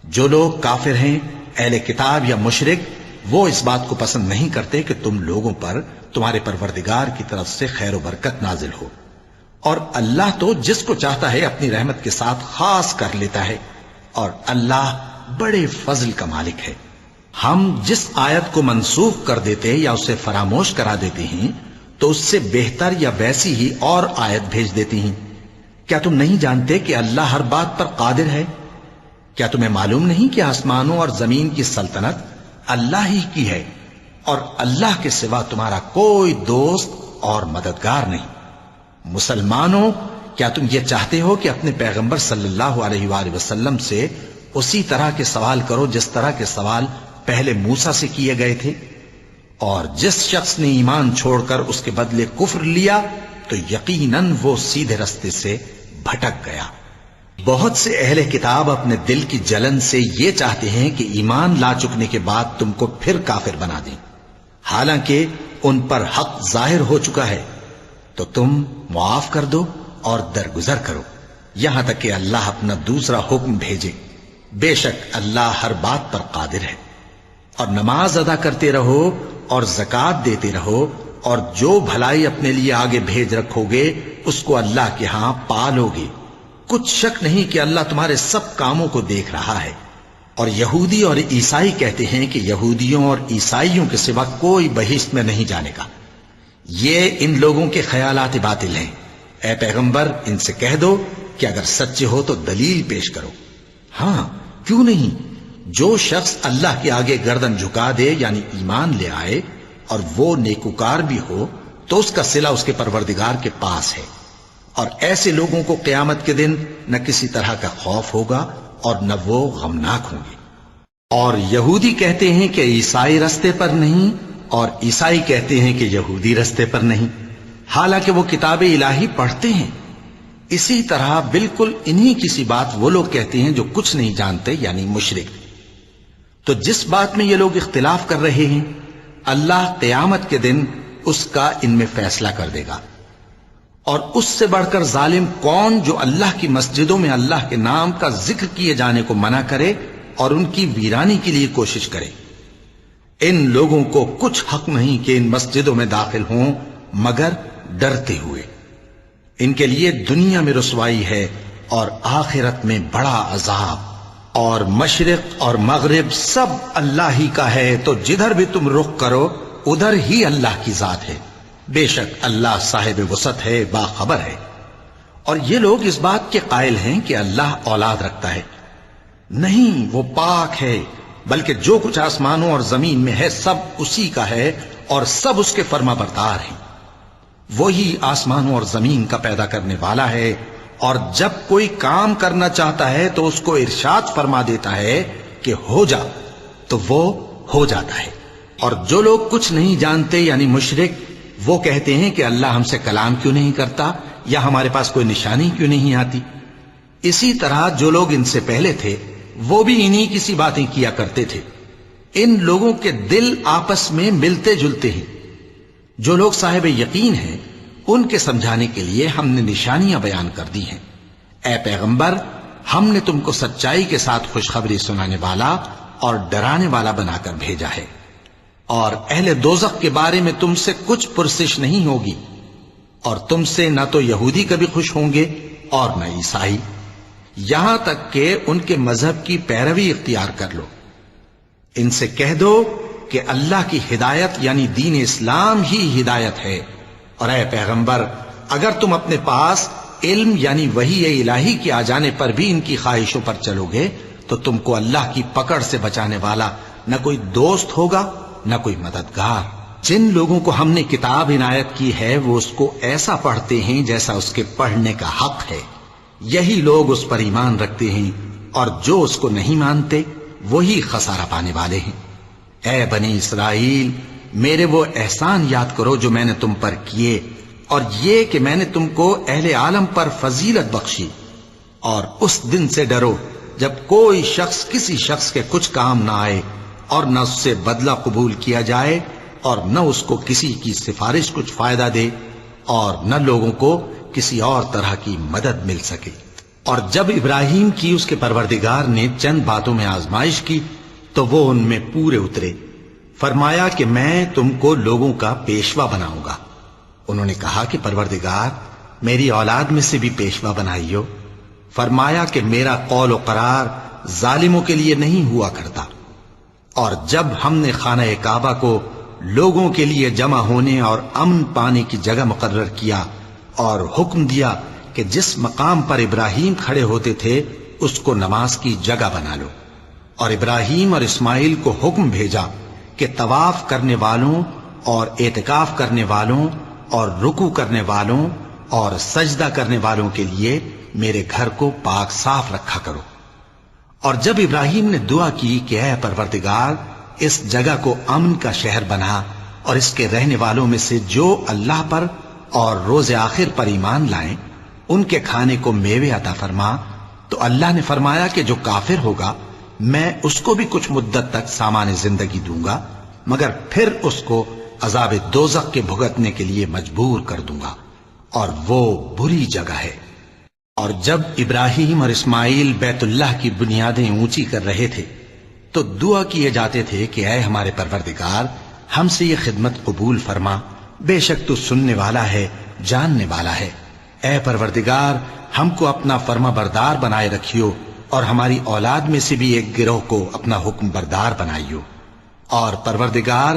جو لوگ کافر ہیں، اہل کتاب یا مشرک، وہ اس بات کو پسند نہیں کرتے کہ تم لوگوں پر تمہارے پروردگار کی طرف سے خیر و برکت نازل ہو، اور اللہ تو جس کو چاہتا ہے اپنی رحمت کے ساتھ خاص کر لیتا ہے، اور اللہ بڑے فضل کا مالک ہے۔ ہم جس آیت کو منسوخ کر دیتے یا اسے فراموش کرا دیتے ہیں تو اس سے بہتر یا ویسی ہی اور آیت بھیج دیتی ہیں۔ کیا تم نہیں جانتے کہ اللہ ہر بات پر قادر ہے؟ کیا تمہیں معلوم نہیں کہ آسمانوں اور زمین کی سلطنت اللہ ہی کی ہے، اور اللہ کے سوا تمہارا کوئی دوست اور مددگار نہیں؟ مسلمانوں، کیا تم یہ چاہتے ہو کہ اپنے پیغمبر صلی اللہ علیہ وآلہ وسلم سے اسی طرح کے سوال کرو جس طرح کے سوال پہلے موسیٰ سے کیے گئے تھے؟ اور جس شخص نے ایمان چھوڑ کر اس کے بدلے کفر لیا تو یقیناً وہ سیدھے رستے سے بھٹک گیا۔ بہت سے اہل کتاب اپنے دل کی جلن سے یہ چاہتے ہیں کہ ایمان لا چکنے کے بعد تم کو پھر کافر بنا دیں، حالانکہ ان پر حق ظاہر ہو چکا ہے۔ تو تم معاف کر دو اور درگزر کرو یہاں تک کہ اللہ اپنا دوسرا حکم بھیجے۔ بے شک اللہ ہر بات پر قادر ہے۔ اور نماز ادا کرتے رہو اور زکوٰۃ دیتے رہو، اور جو بھلائی اپنے لیے آگے بھیج رکھو گے اس کو اللہ کے ہاں پالو گے۔ کچھ شک نہیں کہ اللہ تمہارے سب کاموں کو دیکھ رہا ہے۔ اور یہودی اور عیسائی کہتے ہیں کہ یہودیوں اور عیسائیوں کے سوا کوئی بہشت میں نہیں جانے گا۔ یہ ان لوگوں کے خیالات باطل ہیں۔ اے پیغمبر، ان سے کہہ دو کہ اگر سچے ہو تو دلیل پیش کرو۔ ہاں، کیوں نہیں؟ جو شخص اللہ کے آگے گردن جھکا دے یعنی ایمان لے آئے اور وہ نیکوکار بھی ہو تو اس کا صلہ اس کے پروردگار کے پاس ہے، اور ایسے لوگوں کو قیامت کے دن نہ کسی طرح کا خوف ہوگا اور نہ وہ غمناک ہوں گے۔ اور یہودی کہتے ہیں کہ عیسائی رستے پر نہیں، اور عیسائی کہتے ہیں کہ یہودی رستے پر نہیں، حالانکہ وہ کتاب الہی پڑھتے ہیں۔ اسی طرح بالکل انہی کسی بات وہ لوگ کہتے ہیں جو کچھ نہیں جانتے یعنی مشرک۔ تو جس بات میں یہ لوگ اختلاف کر رہے ہیں اللہ قیامت کے دن اس کا ان میں فیصلہ کر دے گا۔ اور اس سے بڑھ کر ظالم کون جو اللہ کی مسجدوں میں اللہ کے نام کا ذکر کیے جانے کو منع کرے اور ان کی ویرانی کے لیے کوشش کرے۔ ان لوگوں کو کچھ حق نہیں کہ ان مسجدوں میں داخل ہوں مگر ڈرتے ہوئے۔ ان کے لیے دنیا میں رسوائی ہے اور آخرت میں بڑا عذاب۔ اور مشرق اور مغرب سب اللہ ہی کا ہے، تو جدھر بھی تم رخ کرو ادھر ہی اللہ کی ذات ہے۔ بے شک اللہ صاحب وسعت ہے، باخبر ہے۔ اور یہ لوگ اس بات کے قائل ہیں کہ اللہ اولاد رکھتا ہے۔ نہیں، وہ پاک ہے، بلکہ جو کچھ آسمانوں اور زمین میں ہے سب اسی کا ہے، اور سب اس کے فرما بردار ہیں۔ وہی آسمانوں اور زمین کا پیدا کرنے والا ہے، اور جب کوئی کام کرنا چاہتا ہے تو اس کو ارشاد فرما دیتا ہے کہ ہو جا، تو وہ ہو جاتا ہے۔ اور جو لوگ کچھ نہیں جانتے یعنی مشرک، وہ کہتے ہیں کہ اللہ ہم سے کلام کیوں نہیں کرتا، یا ہمارے پاس کوئی نشانی کیوں نہیں آتی۔ اسی طرح جو لوگ ان سے پہلے تھے وہ بھی انہی کسی باتیں کیا کرتے تھے۔ ان لوگوں کے دل آپس میں ملتے جلتے ہیں۔ جو لوگ صاحب یقین ہیں ان کے سمجھانے کے لیے ہم نے نشانیاں بیان کر دی ہیں۔ اے پیغمبر، ہم نے تم کو سچائی کے ساتھ خوشخبری سنانے والا اور ڈرانے والا بنا کر بھیجا ہے، اور اہل دوزخ کے بارے میں تم سے کچھ پرسش نہیں ہوگی، اور تم سے نہ تو یہودی کبھی خوش ہوں گے اور نہ عیسائی، یہاں تک کہ ان کے مذہب کی پیروی اختیار کر لو۔ ان سے کہہ دو کہ اللہ کی ہدایت یعنی دین اسلام ہی ہدایت ہے، اور اے پیغمبر، اگر تم اپنے پاس علم یعنی وحی الہی کے آ جانے پر بھی ان کی خواہشوں پر چلو گے تو تم کو اللہ کی پکڑ سے بچانے والا نہ کوئی دوست ہوگا نہ کوئی مددگار۔ جن لوگوں کو ہم نے کتاب عنایت کی ہے وہ اس کو ایسا پڑھتے ہیں جیسا اس کے پڑھنے کا حق ہے، یہی لوگ اس پر ایمان رکھتے ہیں، اور جو اس کو نہیں مانتے وہی خسارہ پانے والے ہیں۔ اے بنی اسرائیل، میرے وہ احسان یاد کرو جو میں نے تم پر کیے، اور یہ کہ میں نے تم کو اہل عالم پر فضیلت بخشی، اور اس دن سے ڈرو جب کوئی شخص کسی شخص کے کچھ کام نہ آئے اور نہ اس سے بدلہ قبول کیا جائے، اور نہ اس کو کسی کی سفارش کچھ فائدہ دے، اور نہ لوگوں کو کسی اور طرح کی مدد مل سکے۔ اور جب ابراہیم کی اس کے پروردگار نے چند باتوں میں آزمائش کی تو وہ ان میں پورے اترے۔ فرمایا کہ میں تم کو لوگوں کا پیشوا بناؤں گا۔ انہوں نے کہا کہ پروردگار میری اولاد میں سے بھی پیشوا بنائیو۔ فرمایا کہ میرا قول و قرار ظالموں کے لیے نہیں ہوا کرتا۔ اور جب ہم نے خانہ کعبہ کو لوگوں کے لیے جمع ہونے اور امن پانے کی جگہ مقرر کیا اور حکم دیا کہ جس مقام پر ابراہیم کھڑے ہوتے تھے اس کو نماز کی جگہ بنا لو، اور ابراہیم اور اسماعیل کو حکم بھیجا کہ طواف کرنے والوں اور اعتکاف کرنے والوں اور رکوع کرنے والوں اور سجدہ کرنے والوں کے لیے میرے گھر کو پاک صاف رکھا کرو۔ اور جب ابراہیم نے دعا کی کہ اے پروردگار اس جگہ کو امن کا شہر بنا، اور اس کے رہنے والوں میں سے جو اللہ پر اور روز آخر پر ایمان لائیں ان کے کھانے کو میوے عطا فرما، تو اللہ نے فرمایا کہ جو کافر ہوگا میں اس کو بھی کچھ مدت تک سامان زندگی دوں گا، مگر پھر اس کو عذاب دوزخ کے بھگتنے کے لیے مجبور کر دوں گا، اور وہ بری جگہ ہے۔ اور جب ابراہیم اور اسماعیل بیت اللہ کی بنیادیں اونچی کر رہے تھے تو دعا کیے جاتے تھے کہ اے ہمارے پروردگار ہم سے یہ خدمت قبول فرما، بے شک تو سننے والا ہے، جاننے والا ہے۔ اے پروردگار ہم کو اپنا فرما بردار بنائے رکھیو، اور ہماری اولاد میں سے بھی ایک گروہ کو اپنا حکم بردار بنائیو۔ اور پروردگار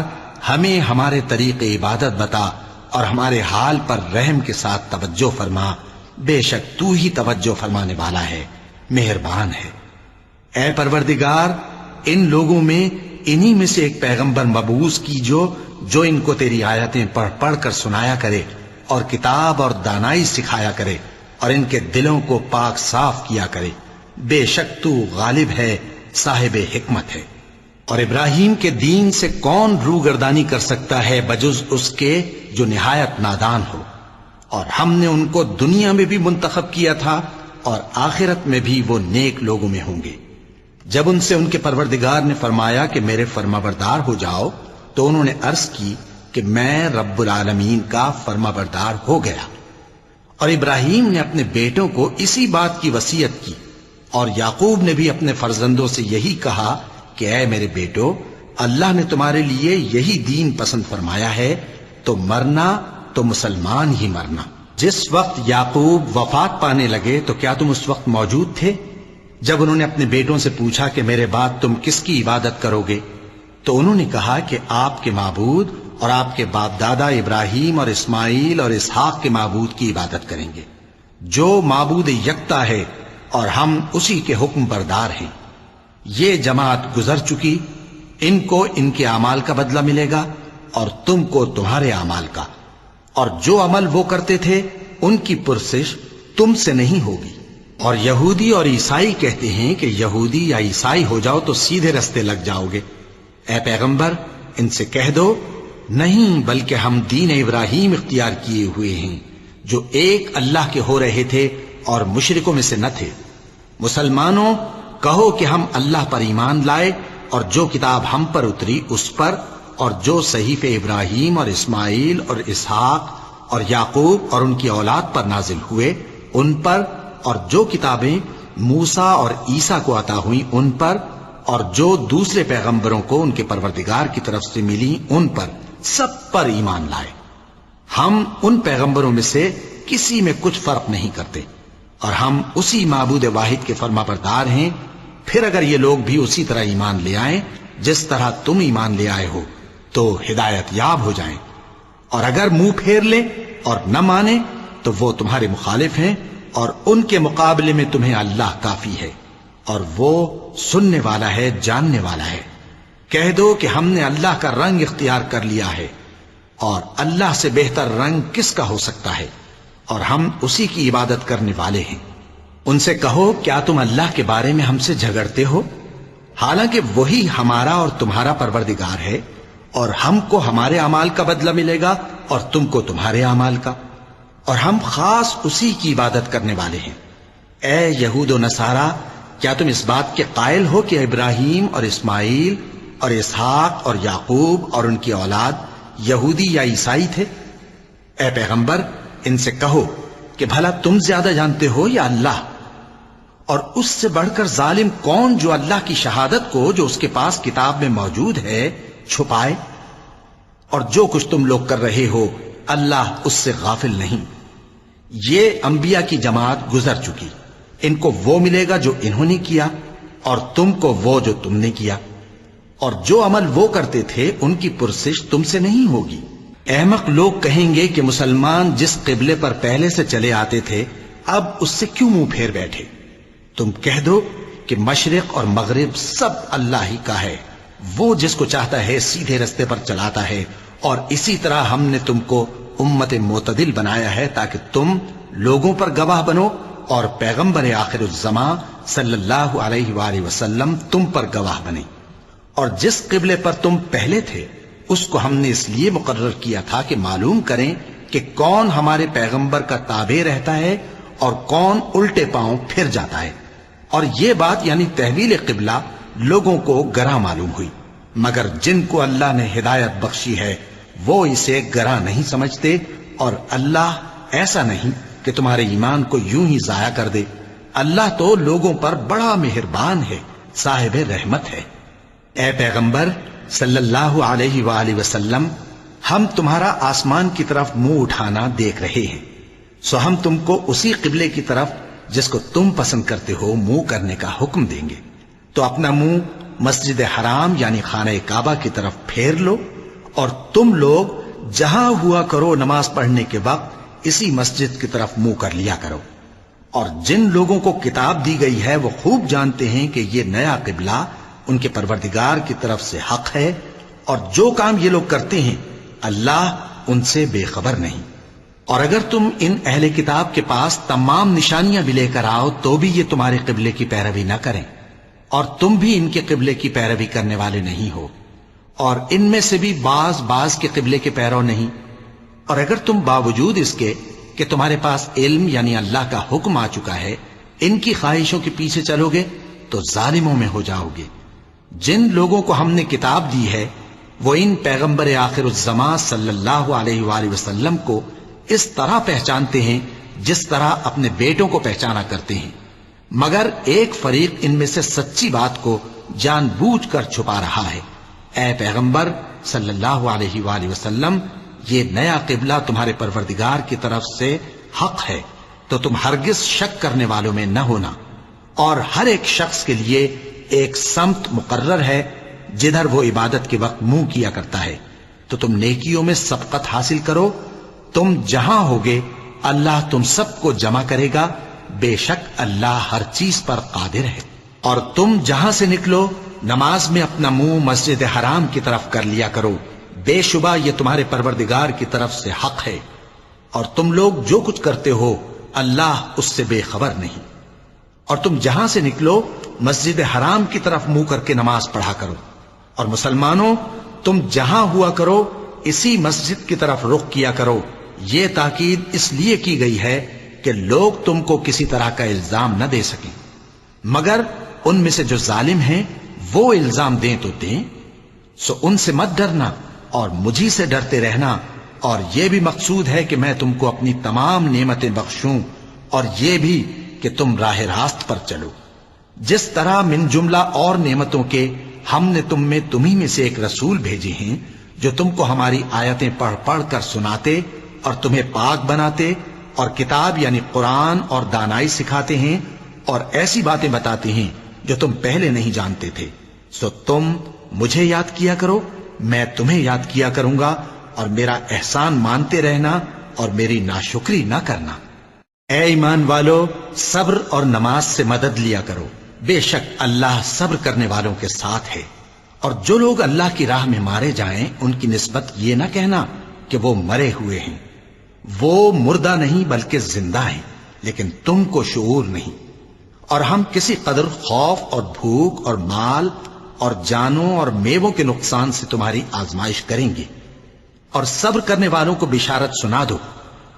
ہمیں ہمارے طریق عبادت بتا، اور ہمارے حال پر رحم کے ساتھ توجہ فرما، بے شک تو ہی توجہ فرمانے والا ہے، مہربان ہے۔ اے پروردگار ان لوگوں میں انہی میں سے ایک پیغمبر مبعوث کیجو جو ان کو تیری آیتیں پڑھ پڑھ کر سنایا کرے اور کتاب اور دانائی سکھایا کرے اور ان کے دلوں کو پاک صاف کیا کرے، بے شک تو غالب ہے، صاحب حکمت ہے۔ اور ابراہیم کے دین سے کون روگردانی کر سکتا ہے بجز اس کے جو نہایت نادان ہو، اور ہم نے ان کو دنیا میں بھی منتخب کیا تھا اور آخرت میں بھی وہ نیک لوگوں میں ہوں گے۔ جب ان سے ان کے پروردگار نے فرمایا کہ میرے فرمانبردار ہو جاؤ تو انہوں نے عرض کی کہ میں رب العالمین کا فرمانبردار ہو گیا۔ اور ابراہیم نے اپنے بیٹوں کو اسی بات کی وصیت کی، اور یعقوب نے بھی اپنے فرزندوں سے یہی کہا کہ اے میرے بیٹو، اللہ نے تمہارے لیے یہی دین پسند فرمایا ہے، تو مرنا تو مسلمان ہی مرنا۔ جس وقت یعقوب وفات پانے لگے تو کیا تم اس وقت موجود تھے جب انہوں نے اپنے بیٹوں سے پوچھا کہ میرے بعد تم کس کی عبادت کرو گے؟ تو انہوں نے کہا کہ آپ کے معبود اور آپ کے باپ دادا ابراہیم اور اسماعیل اور اسحاق کے معبود کی عبادت کریں گے، جو معبود یکتا ہے اور ہم اسی کے حکم بردار ہیں۔ یہ جماعت گزر چکی، ان کو ان کے اعمال کا بدلہ ملے گا اور تم کو تمہارے اعمال کا، اور جو عمل وہ کرتے تھے ان کی پرسش تم سے نہیں ہوگی۔ اور یہودی اور عیسائی کہتے ہیں کہ یہودی یا عیسائی ہو جاؤ تو سیدھے رستے لگ جاؤ گے۔ اے پیغمبر ان سے کہہ دو نہیں، بلکہ ہم دین ابراہیم اختیار کیے ہوئے ہیں جو ایک اللہ کے ہو رہے تھے اور مشرکوں میں سے نہ تھے۔ مسلمانوں کہو کہ ہم اللہ پر ایمان لائے اور جو کتاب ہم پر اتری اس پر، اور جو صحیفے ابراہیم اور اسماعیل اور اسحاق اور یعقوب اور ان کی اولاد پر نازل ہوئے ان پر، اور جو کتابیں موسیٰ اور عیسیٰ کو عطا ہوئیں ان پر، اور جو دوسرے پیغمبروں کو ان کے پروردگار کی طرف سے ملی ان پر، سب پر ایمان لائے۔ ہم ان پیغمبروں میں سے کسی میں کچھ فرق نہیں کرتے، اور ہم اسی معبود واحد کے فرما بردار ہیں۔ پھر اگر یہ لوگ بھی اسی طرح ایمان لے آئیں جس طرح تم ایمان لے آئے ہو تو ہدایت یاب ہو جائیں، اور اگر منہ پھیر لیں اور نہ مانیں تو وہ تمہارے مخالف ہیں، اور ان کے مقابلے میں تمہیں اللہ کافی ہے، اور وہ سننے والا ہے، جاننے والا ہے۔ کہہ دو کہ ہم نے اللہ کا رنگ اختیار کر لیا ہے، اور اللہ سے بہتر رنگ کس کا ہو سکتا ہے، اور ہم اسی کی عبادت کرنے والے ہیں۔ ان سے کہو کیا تم اللہ کے بارے میں ہم سے جھگڑتے ہو، حالانکہ وہی ہمارا اور تمہارا پروردگار ہے، اور ہم کو ہمارے اعمال کا بدلہ ملے گا اور تم کو تمہارے اعمال کا، اور ہم خاص اسی کی عبادت کرنے والے ہیں۔ اے یہود و نصارا، کیا تم اس بات کے قائل ہو کہ ابراہیم اور اسماعیل اور اسحاق اور یعقوب اور ان کی اولاد یہودی یا عیسائی تھے؟ اے پیغمبر ان سے کہو کہ بھلا تم زیادہ جانتے ہو یا اللہ؟ اور اس سے بڑھ کر ظالم کون جو اللہ کی شہادت کو جو اس کے پاس کتاب میں موجود ہے چھپائے؟ اور جو کچھ تم لوگ کر رہے ہو اللہ اس سے غافل نہیں۔ یہ انبیاء کی جماعت گزر چکی، ان کو وہ ملے گا جو انہوں نے کیا، اور تم کو وہ جو تم نے کیا، اور جو عمل وہ کرتے تھے ان کی پرسش تم سے نہیں ہوگی۔ احمق لوگ کہیں گے کہ مسلمان جس قبلے پر پہلے سے چلے آتے تھے اب اس سے کیوں منہ پھیر بیٹھے؟ تم کہہ دو کہ مشرق اور مغرب سب اللہ ہی کا ہے، وہ جس کو چاہتا ہے سیدھے رستے پر چلاتا ہے، اور اسی طرح ہم نے تم کو امت معتدل بنایا ہے تاکہ تم لوگوں پر گواہ بنو، اور پیغمبر آخر الزمان صلی اللہ علیہ وآلہ وسلم تم پر گواہ بنے۔ اور جس قبلے پر تم پہلے تھے اس کو ہم نے اس لیے مقرر کیا تھا کہ معلوم کریں کہ کون ہمارے پیغمبر کا تابع رہتا ہے اور کون الٹے پاؤں پھر جاتا ہے۔ اور یہ بات یعنی تحویل قبلہ لوگوں کو گراں معلوم ہوئی، مگر جن کو اللہ نے ہدایت بخشی ہے وہ اسے گراں نہیں سمجھتے، اور اللہ ایسا نہیں کہ تمہارے ایمان کو یوں ہی ضائع کر دے۔ اللہ تو لوگوں پر بڑا مہربان ہے، صاحب رحمت ہے۔ اے پیغمبر صلی اللہ علیہ وآلہ وسلم، ہم تمہارا آسمان کی طرف منہ اٹھانا دیکھ رہے ہیں، سو ہم تم کو اسی قبلے کی طرف جس کو تم پسند کرتے ہو منہ کرنے کا حکم دیں گے، تو اپنا منہ مسجد حرام یعنی خانہ کعبہ کی طرف پھیر لو، اور تم لوگ جہاں ہوا کرو نماز پڑھنے کے وقت اسی مسجد کی طرف منہ کر لیا کرو۔ اور جن لوگوں کو کتاب دی گئی ہے وہ خوب جانتے ہیں کہ یہ نیا قبلہ ان کے پروردگار کی طرف سے حق ہے، اور جو کام یہ لوگ کرتے ہیں اللہ ان سے بے خبر نہیں۔ اور اگر تم ان اہل کتاب کے پاس تمام نشانیاں بھی لے کر آؤ تو بھی یہ تمہارے قبلے کی پیروی نہ کریں، اور تم بھی ان کے قبلے کی پیروی کرنے والے نہیں ہو، اور ان میں سے بھی بعض کے قبلے کے پیرو نہیں۔ اور اگر تم باوجود اس کے کہ تمہارے پاس علم یعنی اللہ کا حکم آ چکا ہے ان کی خواہشوں کے پیچھے چلو گے تو ظالموں میں ہو جاؤ گے۔ جن لوگوں کو ہم نے کتاب دی ہے وہ ان پیغمبر آخر الزمان صلی اللہ علیہ وآلہ وسلم کو اس طرح پہچانتے ہیں جس طرح اپنے بیٹوں کو پہچانا کرتے ہیں، مگر ایک فریق ان میں سے سچی بات کو جان بوجھ کر چھپا رہا ہے۔ اے پیغمبر صلی اللہ علیہ وآلہ وسلم، یہ نیا قبلہ تمہارے پروردگار کی طرف سے حق ہے، تو تم ہرگز شک کرنے والوں میں نہ ہونا، اور ہر ایک شخص کے لیے ایک سمت مقرر ہے جدھر وہ عبادت کے وقت منہ کیا کرتا ہے، تو تم نیکیوں میں سبقت حاصل کرو۔ تم جہاں ہوگے اللہ تم سب کو جمع کرے گا، بے شک اللہ ہر چیز پر قادر ہے۔ اور تم جہاں سے نکلو نماز میں اپنا منہ مسجد حرام کی طرف کر لیا کرو، بے شبہ یہ تمہارے پروردگار کی طرف سے حق ہے، اور تم لوگ جو کچھ کرتے ہو اللہ اس سے بے خبر نہیں۔ اور تم جہاں سے نکلو مسجد حرام کی طرف منہ کر کے نماز پڑھا کرو، اور مسلمانوں تم جہاں ہوا کرو اسی مسجد کی طرف رخ کیا کرو۔ یہ تاکید اس لیے کی گئی ہے کہ لوگ تم کو کسی طرح کا الزام نہ دے سکیں، مگر ان میں سے جو ظالم ہیں وہ الزام دیں تو دیں، سو ان سے مت ڈرنا اور مجھی سے ڈرتے رہنا، اور یہ بھی مقصود ہے کہ میں تم کو اپنی تمام نعمتیں بخشوں، اور یہ بھی کہ تم راہ راست پر چلو۔ جس طرح من جملہ اور نعمتوں کے ہم نے تمہیں میں سے ایک رسول بھیجے ہیں جو تم کو ہماری آیتیں پڑھ پڑھ کر سناتے اور تمہیں پاک بناتے، اور کتاب یعنی قرآن اور دانائی سکھاتے ہیں، اور ایسی باتیں بتاتے ہیں جو تم پہلے نہیں جانتے تھے، سو تم مجھے یاد کیا کرو، میں تمہیں یاد کیا کروں گا، اور میرا احسان مانتے رہنا اور میری ناشکری نہ کرنا۔ اے ایمان والو، صبر اور نماز سے مدد لیا کرو، بے شک اللہ صبر کرنے والوں کے ساتھ ہے۔ اور جو لوگ اللہ کی راہ میں مارے جائیں ان کی نسبت یہ نہ کہنا کہ وہ مرے ہوئے ہیں، وہ مردہ نہیں بلکہ زندہ ہیں، لیکن تم کو شعور نہیں۔ اور ہم کسی قدر خوف اور بھوک اور مال اور جانوں اور میووں کے نقصان سے تمہاری آزمائش کریں گے، اور صبر کرنے والوں کو بشارت سنا دو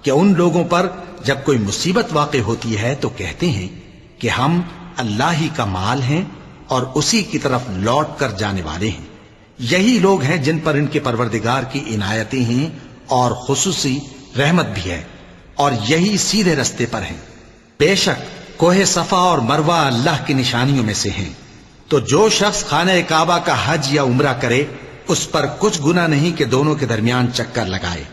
کہ ان لوگوں پر جب کوئی مصیبت واقع ہوتی ہے تو کہتے ہیں کہ ہم اللہ ہی کا مال ہیں اور اسی کی طرف لوٹ کر جانے والے ہیں۔ یہی لوگ ہیں جن پر ان کے پروردگار کی عنایتیں ہیں اور خصوصی رحمت بھی ہے، اور یہی سیدھے رستے پر ہیں۔ بے شک کوہ صفا اور مروہ اللہ کی نشانیوں میں سے ہیں، تو جو شخص خانہ کعبہ کا حج یا عمرہ کرے اس پر کچھ گناہ نہیں کہ دونوں کے درمیان چکر لگائے،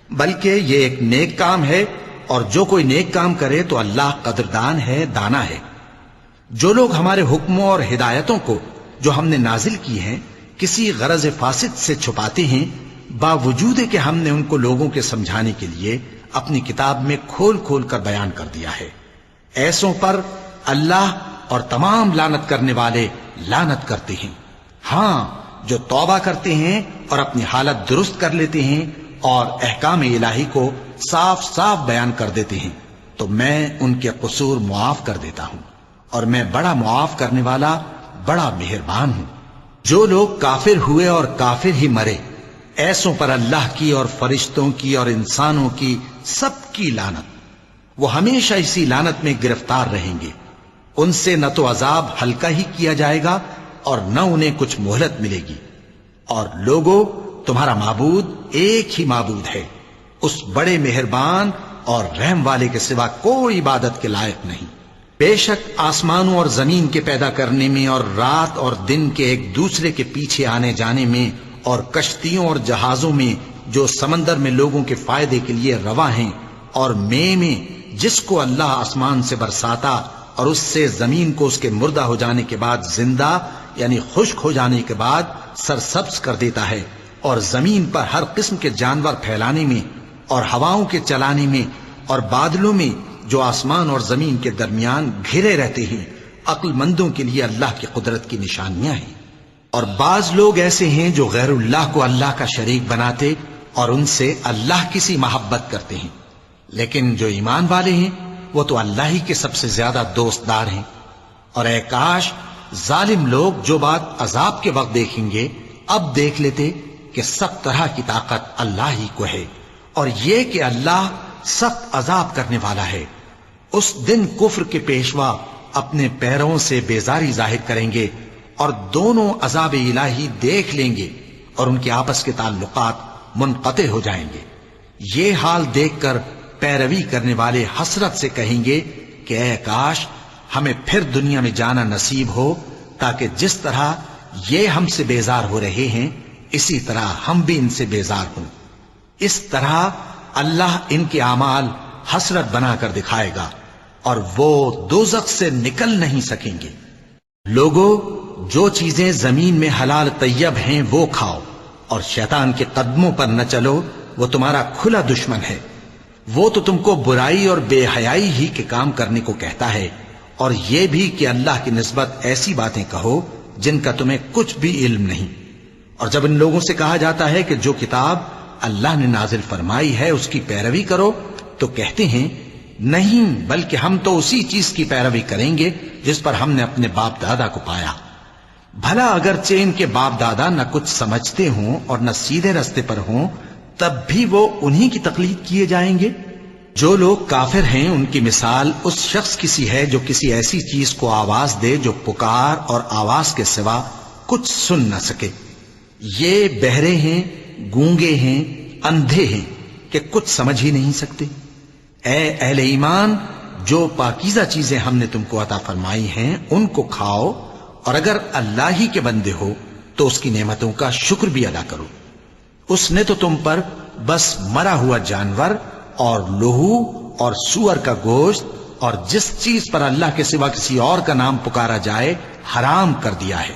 بلکہ یہ ایک نیک کام ہے، اور جو کوئی نیک کام کرے تو اللہ قدردان ہے، دانا ہے۔ جو لوگ ہمارے حکموں اور ہدایتوں کو جو ہم نے نازل کی ہیں کسی غرض فاسد سے چھپاتے ہیں، باوجود کہ ہم نے ان کو لوگوں کے سمجھانے کے لیے اپنی کتاب میں کھول کھول کر بیان کر دیا ہے، ایسوں پر اللہ اور تمام لعنت کرنے والے لعنت کرتے ہیں۔ ہاں، جو توبہ کرتے ہیں اور اپنی حالت درست کر لیتے ہیں اور احکام الہی کو صاف صاف بیان کر دیتے ہیں تو میں ان کے قصور معاف کر دیتا ہوں، اور میں بڑا معاف کرنے والا، بڑا مہربان ہوں۔ جو لوگ کافر ہوئے اور کافر ہی مرے، ایسوں پر اللہ کی اور فرشتوں کی اور انسانوں کی سب کی لعنت، وہ ہمیشہ اسی لعنت میں گرفتار رہیں گے۔ ان سے نہ تو عذاب ہلکا ہی کیا جائے گا اور نہ انہیں کچھ مہلت ملے گی۔ اور لوگوں، تمہارا معبود ایک ہی معبود ہے، اس بڑے مہربان اور رحم والے کے سوا کوئی عبادت کے لائق نہیں۔ بے شک آسمانوں اور زمین کے پیدا کرنے میں اور رات اور دن کے ایک دوسرے کے پیچھے آنے جانے میں اور کشتیوں اور جہازوں میں جو سمندر میں لوگوں کے فائدے کے لیے رواں ہیں، اور میں جس کو اللہ آسمان سے برساتا اور اس سے زمین کو اس کے مردہ ہو جانے کے بعد زندہ یعنی خشک ہو جانے کے بعد سرسبز کر دیتا ہے، اور زمین پر ہر قسم کے جانور پھیلانے میں اور ہواؤں کے چلانے میں اور بادلوں میں جو آسمان اور زمین کے درمیان گھرے رہتے ہیں، عقل مندوں کے لیے اللہ کی قدرت کی نشانیاں ہیں۔ اور بعض لوگ ایسے ہیں جو غیر اللہ کو اللہ کا شریک بناتے اور ان سے اللہ کی سی محبت کرتے ہیں، لیکن جو ایمان والے ہیں وہ تو اللہ ہی کے سب سے زیادہ دوست دار ہیں۔ اور اے کاش ظالم لوگ جو بات عذاب کے وقت دیکھیں گے اب دیکھ لیتے کہ سب طرح کی طاقت اللہ ہی کو ہے، اور یہ کہ اللہ سخت عذاب کرنے والا ہے۔ اس دن کفر کے پیشوا اپنے پیروں سے بیزاری ظاہر کریں گے اور دونوں عذاب الہی دیکھ لیں گے اور ان کے آپس کے تعلقات منقطع ہو جائیں گے۔ یہ حال دیکھ کر پیروی کرنے والے حسرت سے کہیں گے کہ اے کاش ہمیں پھر دنیا میں جانا نصیب ہو، تاکہ جس طرح یہ ہم سے بیزار ہو رہے ہیں اسی طرح ہم بھی ان سے بیزار ہوں۔ اس طرح اللہ ان کے اعمال حسرت بنا کر دکھائے گا اور وہ دوزخ سے نکل نہیں سکیں گے۔ لوگوں، جو چیزیں زمین میں حلال طیب ہیں وہ کھاؤ، اور شیطان کے قدموں پر نہ چلو، وہ تمہارا کھلا دشمن ہے۔ وہ تو تم کو برائی اور بے حیائی ہی کے کام کرنے کو کہتا ہے، اور یہ بھی کہ اللہ کی نسبت ایسی باتیں کہو جن کا تمہیں کچھ بھی علم نہیں۔ اور جب ان لوگوں سے کہا جاتا ہے کہ جو کتاب اللہ نے نازل فرمائی ہے اس کی پیروی کرو، تو کہتے ہیں نہیں، بلکہ ہم تو اسی چیز کی پیروی کریں گے جس پر ہم نے اپنے باپ دادا کو پایا۔ بھلا اگرچہ ان کے باپ دادا نہ کچھ سمجھتے ہوں اور نہ سیدھے رستے پر ہوں، تب بھی وہ انہی کی تقلید کیے جائیں گے۔ جو لوگ کافر ہیں ان کی مثال اس شخص کی سی ہے جو کسی ایسی چیز کو آواز دے جو پکار اور آواز کے سوا کچھ سن نہ سکے۔ یہ بہرے ہیں، گونگے ہیں، اندھے ہیں کہ کچھ سمجھ ہی نہیں سکتے۔ اے اہل ایمان، جو پاکیزہ چیزیں ہم نے تم کو عطا فرمائی ہیں ان کو کھاؤ، اور اگر اللہ ہی کے بندے ہو تو اس کی نعمتوں کا شکر بھی ادا کرو۔ اس نے تو تم پر بس مرا ہوا جانور اور لہو اور سور کا گوشت اور جس چیز پر اللہ کے سوا کسی اور کا نام پکارا جائے حرام کر دیا ہے۔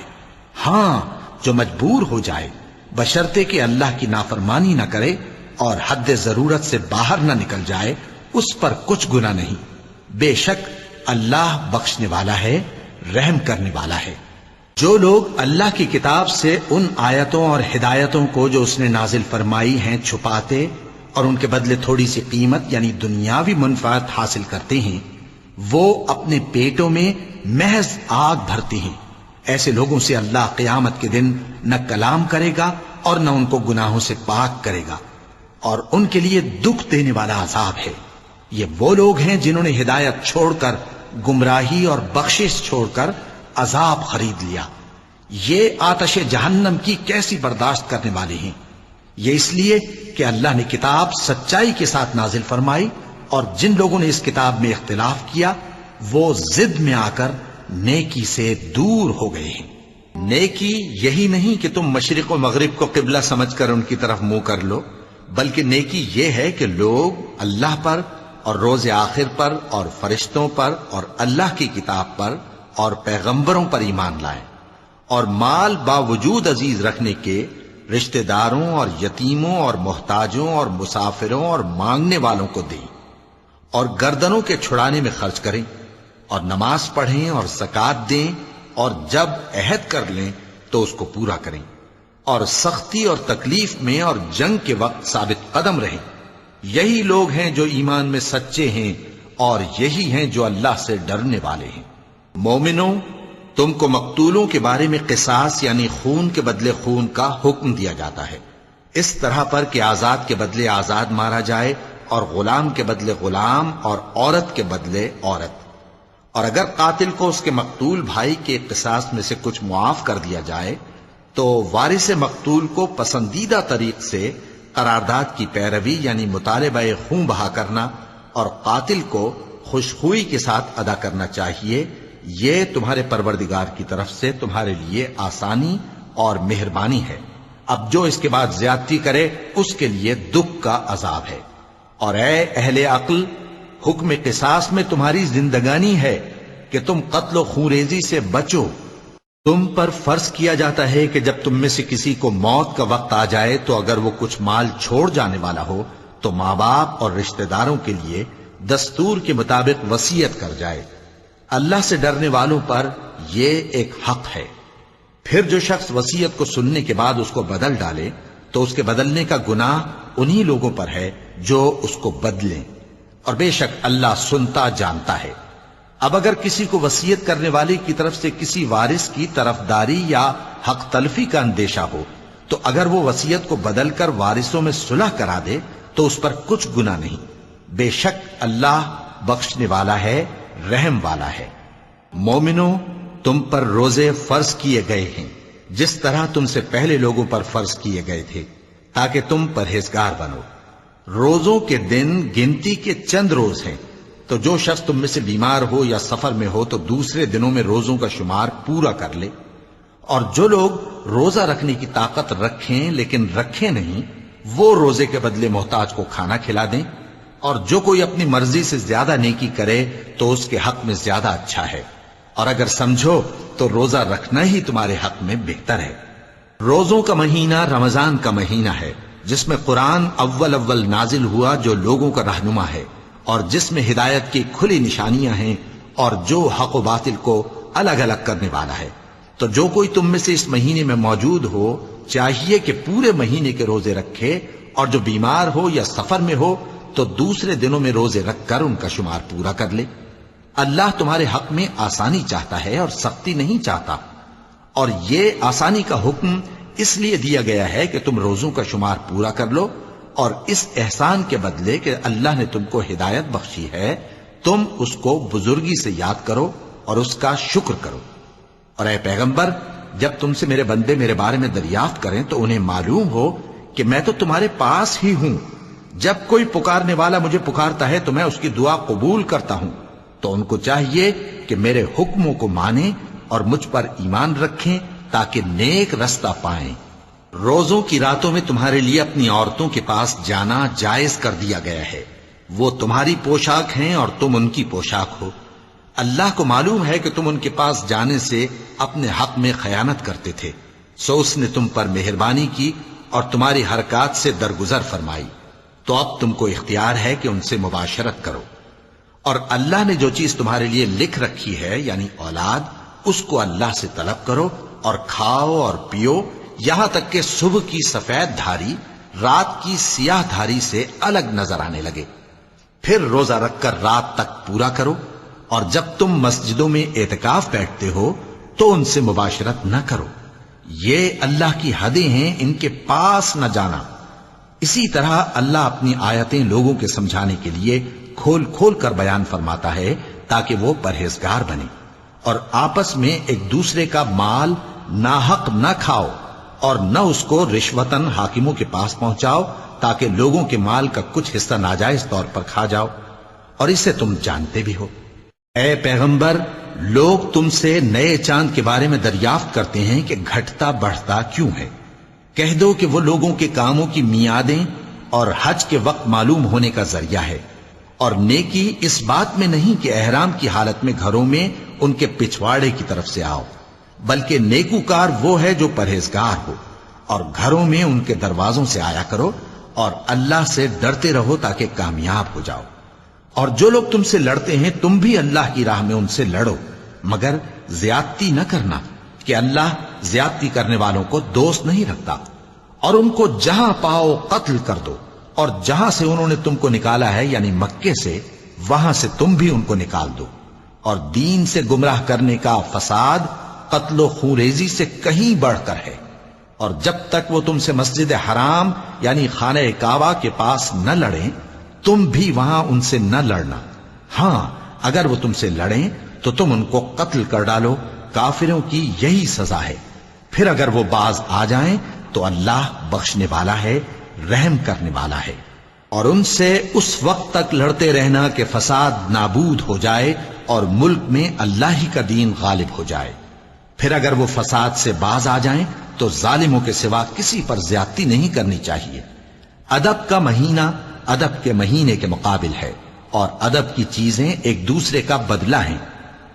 ہاں، جو مجبور ہو جائے بشرطے کہ اللہ کی نافرمانی نہ کرے اور حد ضرورت سے باہر نہ نکل جائے، اس پر کچھ گناہ نہیں۔ بے شک اللہ بخشنے والا ہے، رحم کرنے والا ہے۔ جو لوگ اللہ کی کتاب سے ان آیتوں اور ہدایتوں کو جو اس نے نازل فرمائی ہیں چھپاتے اور ان کے بدلے تھوڑی سی قیمت یعنی دنیاوی منفعت حاصل کرتے ہیں، وہ اپنے پیٹوں میں محض آگ بھرتے ہیں۔ ایسے لوگوں سے اللہ قیامت کے دن نہ کلام کرے گا اور نہ ان کو گناہوں سے پاک کرے گا، اور ان کے لیے دکھ دینے والا عذاب ہے۔ یہ وہ لوگ ہیں جنہوں نے ہدایت چھوڑ کر گمراہی اور بخشش چھوڑ کر عذاب خرید لیا۔ یہ آتش جہنم کی کیسی برداشت کرنے والے ہیں۔ یہ اس لیے کہ اللہ نے کتاب سچائی کے ساتھ نازل فرمائی، اور جن لوگوں نے اس کتاب میں اختلاف کیا وہ ضد میں آ کر نیکی سے دور ہو گئے ہیں۔ نیکی یہی نہیں کہ تم مشرق و مغرب کو قبلہ سمجھ کر ان کی طرف منہ کر لو، بلکہ نیکی یہ ہے کہ لوگ اللہ پر اور روز آخر پر اور فرشتوں پر اور اللہ کی کتاب پر اور پیغمبروں پر ایمان لائیں، اور مال باوجود عزیز رکھنے کے رشتہ داروں اور یتیموں اور محتاجوں اور مسافروں اور مانگنے والوں کو دیں، اور گردنوں کے چھڑانے میں خرچ کریں، اور نماز پڑھیں اور زکوٰۃ دیں، اور جب عہد کر لیں تو اس کو پورا کریں، اور سختی اور تکلیف میں اور جنگ کے وقت ثابت قدم رہیں۔ یہی لوگ ہیں جو ایمان میں سچے ہیں، اور یہی ہیں جو اللہ سے ڈرنے والے ہیں۔ مومنوں، تم کو مقتولوں کے بارے میں قصاص یعنی خون کے بدلے خون کا حکم دیا جاتا ہے، اس طرح پر کہ آزاد کے بدلے آزاد مارا جائے، اور غلام کے بدلے غلام، اور عورت کے بدلے عورت۔ اور اگر قاتل کو اس کے مقتول بھائی کے قصاص میں سے کچھ معاف کر دیا جائے تو وارث مقتول کو پسندیدہ طریق سے قرارداد کی پیروی یعنی مطالبہ خون بہا کرنا اور قاتل کو خوشخوئی کے ساتھ ادا کرنا چاہیے۔ یہ تمہارے پروردگار کی طرف سے تمہارے لیے آسانی اور مہربانی ہے۔ اب جو اس کے بعد زیادتی کرے اس کے لیے دکھ کا عذاب ہے۔ اور اے اہل عقل، حکم قصاص میں تمہاری زندگانی ہے کہ تم قتل و خونریزی سے بچو۔ تم پر فرض کیا جاتا ہے کہ جب تم میں سے کسی کو موت کا وقت آ جائے تو اگر وہ کچھ مال چھوڑ جانے والا ہو تو ماں باپ اور رشتہ داروں کے لیے دستور کے مطابق وصیت کر جائے۔ اللہ سے ڈرنے والوں پر یہ ایک حق ہے۔ پھر جو شخص وصیت کو سننے کے بعد اس کو بدل ڈالے تو اس کے بدلنے کا گناہ انہی لوگوں پر ہے جو اس کو بدلیں، اور بے شک اللہ سنتا جانتا ہے۔ اب اگر کسی کو وصیت کرنے والے کی طرف سے کسی وارث کی طرفداری یا حق تلفی کا اندیشہ ہو تو اگر وہ وصیت کو بدل کر وارثوں میں صلح کرا دے تو اس پر کچھ گناہ نہیں، بے شک اللہ بخشنے والا ہے، رحم والا ہے۔ مومنوں، تم پر روزے فرض کیے گئے ہیں جس طرح تم سے پہلے لوگوں پر فرض کیے گئے تھے تاکہ تم پرہیزگار بنو۔ روزوں کے دن گنتی کے چند روز ہیں، تو جو شخص تم میں سے بیمار ہو یا سفر میں ہو تو دوسرے دنوں میں روزوں کا شمار پورا کر لے۔ اور جو لوگ روزہ رکھنے کی طاقت رکھیں لیکن رکھیں نہیں، وہ روزے کے بدلے محتاج کو کھانا کھلا دیں۔ اور جو کوئی اپنی مرضی سے زیادہ نیکی کرے تو اس کے حق میں زیادہ اچھا ہے، اور اگر سمجھو تو روزہ رکھنا ہی تمہارے حق میں بہتر ہے۔ روزوں کا مہینہ رمضان کا مہینہ ہے جس میں قرآن اول نازل ہوا، جو لوگوں کا رہنما ہے اور جس میں ہدایت کی کھلی نشانیاں ہیں، اور جو حق و باطل کو الگ الگ کرنے والا ہے۔ تو جو کوئی تم میں سے اس مہینے میں موجود ہو چاہیے کہ پورے مہینے کے روزے رکھے، اور جو بیمار ہو یا سفر میں ہو تو دوسرے دنوں میں روزے رکھ کر ان کا شمار پورا کر لے۔ اللہ تمہارے حق میں آسانی چاہتا ہے اور سختی نہیں چاہتا، اور یہ آسانی کا حکم اس لیے دیا گیا ہے کہ تم روزوں کا شمار پورا کر لو، اور اس احسان کے بدلے کہ اللہ نے تم کو ہدایت بخشی ہے تم اس کو بزرگی سے یاد کرو اور اس کا شکر کرو۔ اور اے پیغمبر، جب تم سے میرے بندے میرے بارے میں دریافت کریں تو انہیں معلوم ہو کہ میں تو تمہارے پاس ہی ہوں۔ جب کوئی پکارنے والا مجھے پکارتا ہے تو میں اس کی دعا قبول کرتا ہوں۔ تو ان کو چاہیے کہ میرے حکموں کو مانیں اور مجھ پر ایمان رکھیں تاکہ نیک رستہ پائیں۔ روزوں کی راتوں میں تمہارے لیے اپنی عورتوں کے پاس جانا جائز کر دیا گیا ہے، وہ تمہاری پوشاک ہیں اور تم ان کی پوشاک ہو۔ اللہ کو معلوم ہے کہ تم ان کے پاس جانے سے اپنے حق میں خیانت کرتے تھے، سو اس نے تم پر مہربانی کی اور تمہاری حرکات سے درگزر فرمائی، تو اب تم کو اختیار ہے کہ ان سے مباشرت کرو۔ اور اللہ نے جو چیز تمہارے لیے لکھ رکھی ہے یعنی اولاد، اس کو اللہ سے طلب کرو اور کھاؤ اور پیو، یہاں تک کہ صبح کی سفید دھاری رات کی سیاہ دھاری سے الگ نظر آنے لگے۔ پھر روزہ رکھ کر رات تک پورا کرو، اور جب تم مسجدوں میں اعتکاف بیٹھتے ہو تو ان سے مباشرت نہ کرو، یہ اللہ کی حدیں ہیں، ان کے پاس نہ جانا۔ اسی طرح اللہ اپنی آیتیں لوگوں کے سمجھانے کے لیے کھول کھول کر بیان فرماتا ہے تاکہ وہ پرہیزگار بنے۔ اور آپس میں ایک دوسرے کا مال ناحق نہ کھاؤ، اور نہ اس کو رشوتاً حاکموں کے پاس پہنچاؤ تاکہ لوگوں کے مال کا کچھ حصہ ناجائز طور پر کھا جاؤ، اور اسے تم جانتے بھی ہو۔ اے پیغمبر، لوگ تم سے نئے چاند کے بارے میں دریافت کرتے ہیں کہ گھٹتا بڑھتا کیوں ہے۔ کہہ دو کہ وہ لوگوں کے کاموں کی میعادیں اور حج کے وقت معلوم ہونے کا ذریعہ ہے، اور نیکی اس بات میں نہیں کہ احرام کی حالت میں گھروں میں ان کے پچھواڑے کی طرف سے آؤ، بلکہ نیکوکار وہ ہے جو پرہیزگار ہو، اور گھروں میں ان کے دروازوں سے آیا کرو اور اللہ سے ڈرتے رہو تاکہ کامیاب ہو جاؤ۔ اور جو لوگ تم سے لڑتے ہیں تم بھی اللہ کی راہ میں ان سے لڑو، مگر زیادتی نہ کرنا کہ اللہ زیادتی کرنے والوں کو دوست نہیں رکھتا۔ اور ان کو جہاں پاؤ قتل کر دو، اور جہاں سے انہوں نے تم کو نکالا ہے یعنی مکے سے، وہاں سے تم بھی ان کو نکال دو۔ اور دین سے گمراہ کرنے کا فساد قتل و خونریزی سے کہیں بڑھ کر ہے۔ اور جب تک وہ تم سے مسجد حرام یعنی خانہ کعبہ کے پاس نہ لڑیں تم بھی وہاں ان سے نہ لڑنا۔ ہاں اگر وہ تم سے لڑیں تو تم ان کو قتل کر ڈالو، کافروں کی یہی سزا ہے۔ پھر اگر وہ باز آ جائیں تو اللہ بخشنے والا ہے، رحم کرنے والا ہے۔ اور ان سے اس وقت تک لڑتے رہنا کہ فساد نابود ہو جائے اور ملک میں اللہ ہی کا دین غالب ہو جائے۔ پھر اگر وہ فساد سے باز آ جائیں تو ظالموں کے سوا کسی پر زیادتی نہیں کرنی چاہیے۔ ادب کا مہینہ ادب کے مہینے کے مقابل ہے، اور ادب کی چیزیں ایک دوسرے کا بدلہ ہیں۔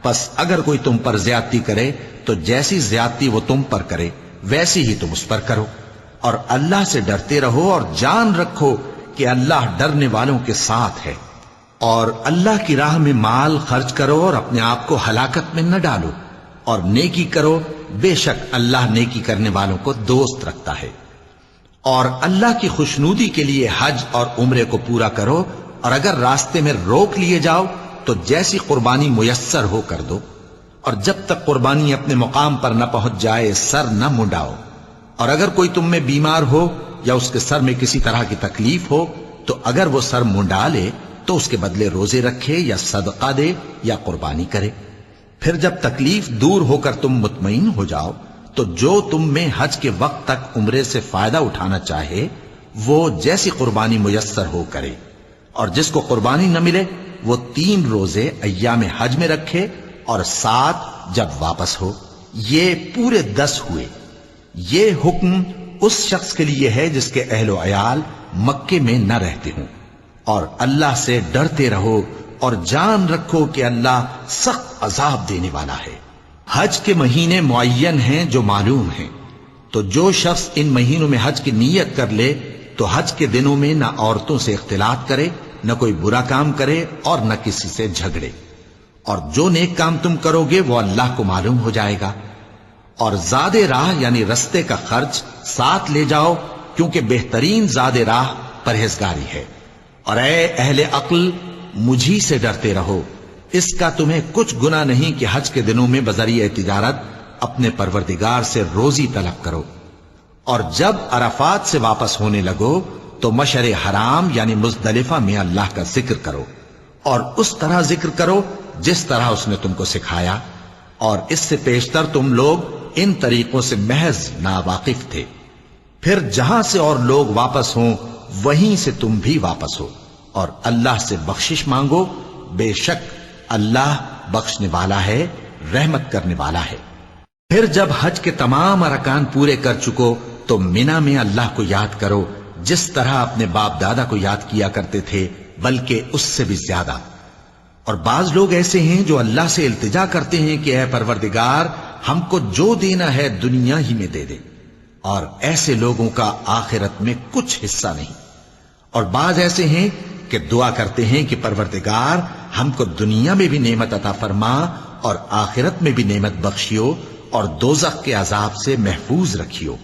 پس اگر کوئی تم پر زیادتی کرے تو جیسی زیادتی وہ تم پر کرے ویسی ہی تم اس پر کرو، اور اللہ سے ڈرتے رہو اور جان رکھو کہ اللہ ڈرنے والوں کے ساتھ ہے۔ اور اللہ کی راہ میں مال خرچ کرو اور اپنے آپ کو ہلاکت میں نہ ڈالو، اور نیکی کرو، بے شک اللہ نیکی کرنے والوں کو دوست رکھتا ہے۔ اور اللہ کی خوشنودی کے لیے حج اور عمرے کو پورا کرو، اور اگر راستے میں روک لیے جاؤ تو جیسی قربانی میسر ہو کر دو، اور جب تک قربانی اپنے مقام پر نہ پہنچ جائے سر نہ منڈاؤ۔ اور اگر کوئی تم میں بیمار ہو یا اس کے سر میں کسی طرح کی تکلیف ہو تو اگر وہ سر منڈا لے تو اس کے بدلے روزے رکھے یا صدقہ دے یا قربانی کرے۔ پھر جب تکلیف دور ہو کر تم مطمئن ہو جاؤ تو جو تم میں حج کے وقت تک عمرے سے فائدہ اٹھانا چاہے وہ جیسی قربانی میسر ہو کرے، اور جس کو قربانی نہ ملے وہ 3 روزے ایام حج میں رکھے اور 7 جب واپس ہو، یہ پورے 10 ہوئے۔ یہ حکم اس شخص کے لیے ہے جس کے اہل و عیال مکے میں نہ رہتے ہوں۔ اور اللہ سے ڈرتے رہو اور جان رکھو کہ اللہ سخت عذاب دینے والا ہے۔ حج کے مہینے معین ہیں جو معلوم ہیں، تو جو شخص ان مہینوں میں حج کی نیت کر لے تو حج کے دنوں میں نہ عورتوں سے اختلاط کرے، نہ کوئی برا کام کرے اور نہ کسی سے جھگڑے۔ اور جو نیک کام تم کرو گے وہ اللہ کو معلوم ہو جائے گا۔ اور زاد راہ یعنی رستے کا خرچ ساتھ لے جاؤ، کیونکہ بہترین زاد راہ پرہیزگاری ہے۔ اور اے اہل عقل مجھی سے ڈرتے رہو، اس کا تمہیں کچھ گناہ نہیں کہ حج کے دنوں میں بذریعہ تجارت اپنے پروردگار سے روزی طلب کرو۔ اور جب عرفات سے واپس ہونے لگو تو مشعر حرام یعنی مزدلفہ میں اللہ کا ذکر کرو، اور اس طرح ذکر کرو جس طرح اس نے تم کو سکھایا، اور اس سے پیشتر تم لوگ ان طریقوں سے محض ناواقف تھے۔ پھر جہاں سے اور لوگ واپس ہوں وہیں سے تم بھی واپس ہو، اور اللہ سے بخشش مانگو، بے شک اللہ بخشنے والا ہے، رحمت کرنے والا ہے۔ پھر جب حج کے تمام ارکان پورے کر چکو تو مینا میں اللہ کو یاد کرو جس طرح اپنے باپ دادا کو یاد کیا کرتے تھے، بلکہ اس سے بھی زیادہ۔ اور بعض لوگ ایسے ہیں جو اللہ سے التجا کرتے ہیں کہ اے پروردگار ہم کو جو دینا ہے دنیا ہی میں دے دے، اور ایسے لوگوں کا آخرت میں کچھ حصہ نہیں۔ اور بعض ایسے ہیں کہ دعا کرتے ہیں کہ پروردگار ہم کو دنیا میں بھی نعمت عطا فرما اور آخرت میں بھی نعمت بخشیو اور دوزخ کے عذاب سے محفوظ رکھیو۔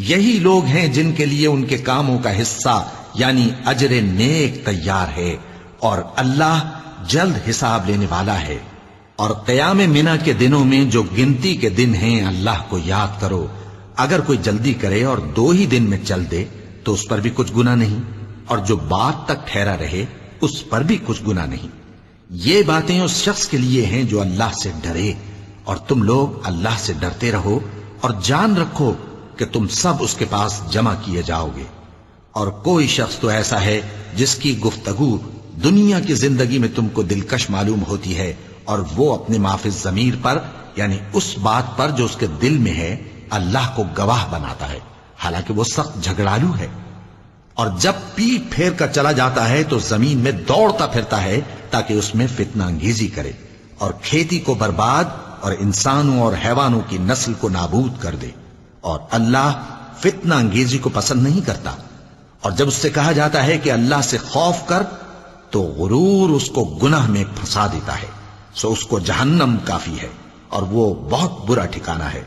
یہی لوگ ہیں جن کے لیے ان کے کاموں کا حصہ یعنی اجر نیک تیار ہے، اور اللہ جلد حساب لینے والا ہے۔ اور قیام منی کے دنوں میں جو گنتی کے دن ہیں اللہ کو یاد کرو، اگر کوئی جلدی کرے اور 2 ہی دن میں چل دے تو اس پر بھی کچھ گناہ نہیں، اور جو بات تک ٹھہرا رہے اس پر بھی کچھ گناہ نہیں۔ یہ باتیں اس شخص کے لیے ہیں جو اللہ سے ڈرے، اور تم لوگ اللہ سے ڈرتے رہو اور جان رکھو کہ تم سب اس کے پاس جمع کیے جاؤ گے۔ اور کوئی شخص تو ایسا ہے جس کی گفتگو دنیا کی زندگی میں تم کو دلکش معلوم ہوتی ہے اور وہ اپنے معافی ضمیر پر یعنی اس بات پر جو اس کے دل میں ہے اللہ کو گواہ بناتا ہے، حالانکہ وہ سخت جھگڑالو ہے۔ اور جب پیٹ پھیر کر چلا جاتا ہے تو زمین میں دوڑتا پھرتا ہے تاکہ اس میں فتنہ انگیزی کرے اور کھیتی کو برباد اور انسانوں اور حیوانوں کی نسل کو نابود کر دے، اور اللہ فتنہ انگیزی کو پسند نہیں کرتا۔ اور جب اس سے کہا جاتا ہے کہ اللہ سے خوف کر تو غرور اس کو گناہ میں پھنسا دیتا ہے، سو اس کو جہنم کافی ہے اور وہ بہت برا ٹھکانہ ہے۔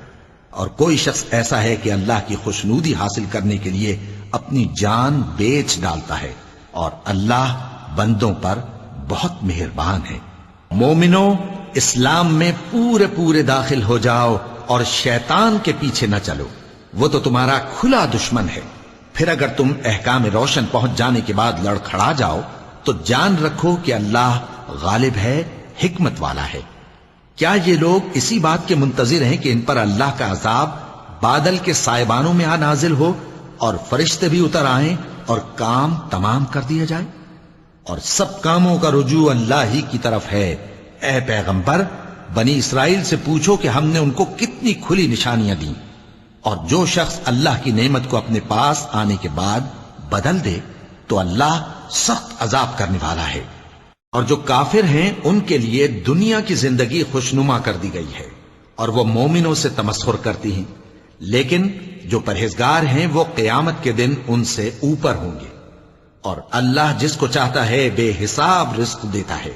اور کوئی شخص ایسا ہے کہ اللہ کی خوشنودی حاصل کرنے کے لیے اپنی جان بیچ ڈالتا ہے، اور اللہ بندوں پر بہت مہربان ہے۔ مومنو، اسلام میں پورے داخل ہو جاؤ اور شیطان کے پیچھے نہ چلو، وہ تو تمہارا کھلا دشمن ہے۔ پھر اگر تم احکام روشن پہنچ جانے کے بعد لڑکھڑا جاؤ تو جان رکھو کہ اللہ غالب ہے، حکمت والا ہے۔ کیا یہ لوگ اسی بات کے منتظر ہیں کہ ان پر اللہ کا عذاب بادل کے سائبانوں میں آ نازل ہو اور فرشتے بھی اتر آئیں اور کام تمام کر دیا جائے؟ اور سب کاموں کا رجوع اللہ ہی کی طرف ہے۔ اے پیغمبر، بنی اسرائیل سے پوچھو کہ ہم نے ان کو کتنی کھلی نشانیاں دیں، اور جو شخص اللہ کی نعمت کو اپنے پاس آنے کے بعد بدل دے تو اللہ سخت عذاب کرنے والا ہے۔ اور جو کافر ہیں ان کے لیے دنیا کی زندگی خوشنما کر دی گئی ہے اور وہ مومنوں سے تمسخر کرتی ہیں، لیکن جو پرہیزگار ہیں وہ قیامت کے دن ان سے اوپر ہوں گے۔ اور اللہ جس کو چاہتا ہے بے حساب رزق دیتا ہے۔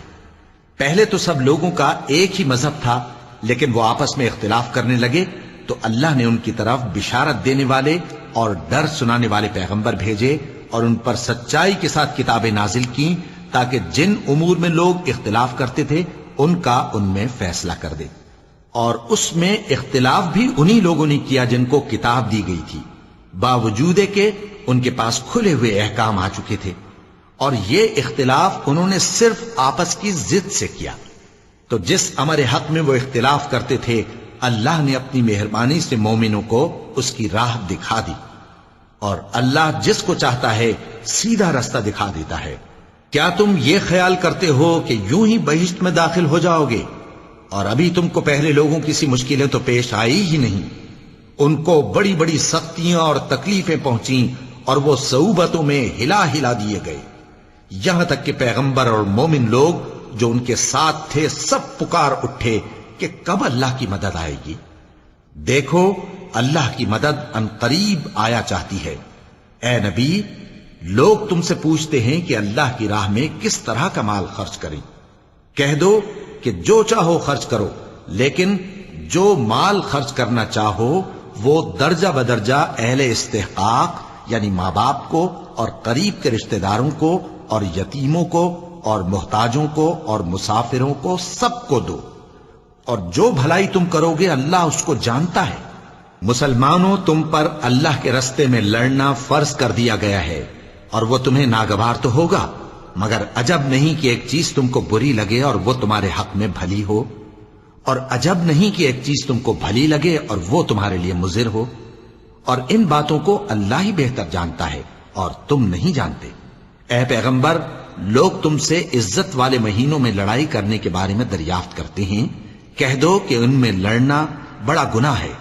پہلے تو سب لوگوں کا ایک ہی مذہب تھا، لیکن وہ آپس میں اختلاف کرنے لگے تو اللہ نے ان کی طرف بشارت دینے والے اور ڈر سنانے والے پیغمبر بھیجے اور ان پر سچائی کے ساتھ کتابیں نازل کی تاکہ جن امور میں لوگ اختلاف کرتے تھے ان کا ان میں فیصلہ کر دے۔ اور اس میں اختلاف بھی انہی لوگوں نے کیا جن کو کتاب دی گئی تھی، باوجود کہ ان کے پاس کھلے ہوئے احکام آ چکے تھے، اور یہ اختلاف انہوں نے صرف آپس کی ضد سے کیا۔ تو جس امر حق میں وہ اختلاف کرتے تھے اللہ نے اپنی مہربانی سے مومنوں کو اس کی راہ دکھا دی، اور اللہ جس کو چاہتا ہے سیدھا رستہ دکھا دیتا ہے۔ کیا تم یہ خیال کرتے ہو کہ یوں ہی بہشت میں داخل ہو جاؤ گے؟ اور ابھی تم کو پہلے لوگوں کی سی مشکلیں تو پیش آئی ہی نہیں۔ ان کو بڑی بڑی سختیاں اور تکلیفیں پہنچیں اور وہ صعوبتوں میں ہلا ہلا دیے گئے، یہاں تک کہ پیغمبر اور مومن لوگ جو ان کے ساتھ تھے سب پکار اٹھے کہ کب اللہ کی مدد آئے گی۔ دیکھو اللہ کی مدد ان قریب آیا چاہتی ہے۔ اے نبی، لوگ تم سے پوچھتے ہیں کہ اللہ کی راہ میں کس طرح کا مال خرچ کریں۔ کہہ دو کہ جو چاہو خرچ کرو، لیکن جو مال خرچ کرنا چاہو وہ درجہ بدرجہ اہل استحقاق یعنی ماں باپ کو اور قریب کے رشتہ داروں کو اور یتیموں کو اور محتاجوں کو اور مسافروں کو سب کو دو، اور جو بھلائی تم کرو گے اللہ اس کو جانتا ہے۔ مسلمانوں، تم پر اللہ کے رستے میں لڑنا فرض کر دیا گیا ہے، اور وہ تمہیں ناگوار تو ہوگا، مگر عجب نہیں کہ ایک چیز تم کو بری لگے اور وہ تمہارے حق میں بھلی ہو، اور عجب نہیں کہ ایک چیز تم کو بھلی لگے اور وہ تمہارے لیے مضر ہو، اور ان باتوں کو اللہ ہی بہتر جانتا ہے اور تم نہیں جانتے۔ اے پیغمبر، لوگ تم سے عزت والے مہینوں میں لڑائی کرنے کے بارے میں دریافت کرتے ہیں، کہہ دو کہ ان میں لڑنا بڑا گناہ ہے،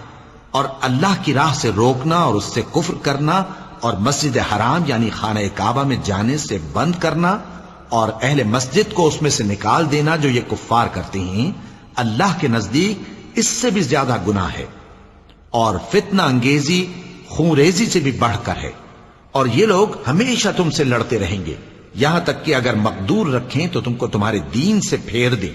اور اللہ کی راہ سے روکنا اور اس سے کفر کرنا اور مسجد حرام یعنی خانہ کعبہ میں جانے سے بند کرنا اور اہل مسجد کو اس میں سے نکال دینا جو یہ کفار کرتے ہیں، اللہ کے نزدیک اس سے بھی زیادہ گناہ ہے، اور فتنہ انگیزی خونریزی سے بھی بڑھ کر ہے۔ اور یہ لوگ ہمیشہ تم سے لڑتے رہیں گے، یہاں تک کہ اگر مقدور رکھیں تو تم کو تمہارے دین سے پھیر دیں،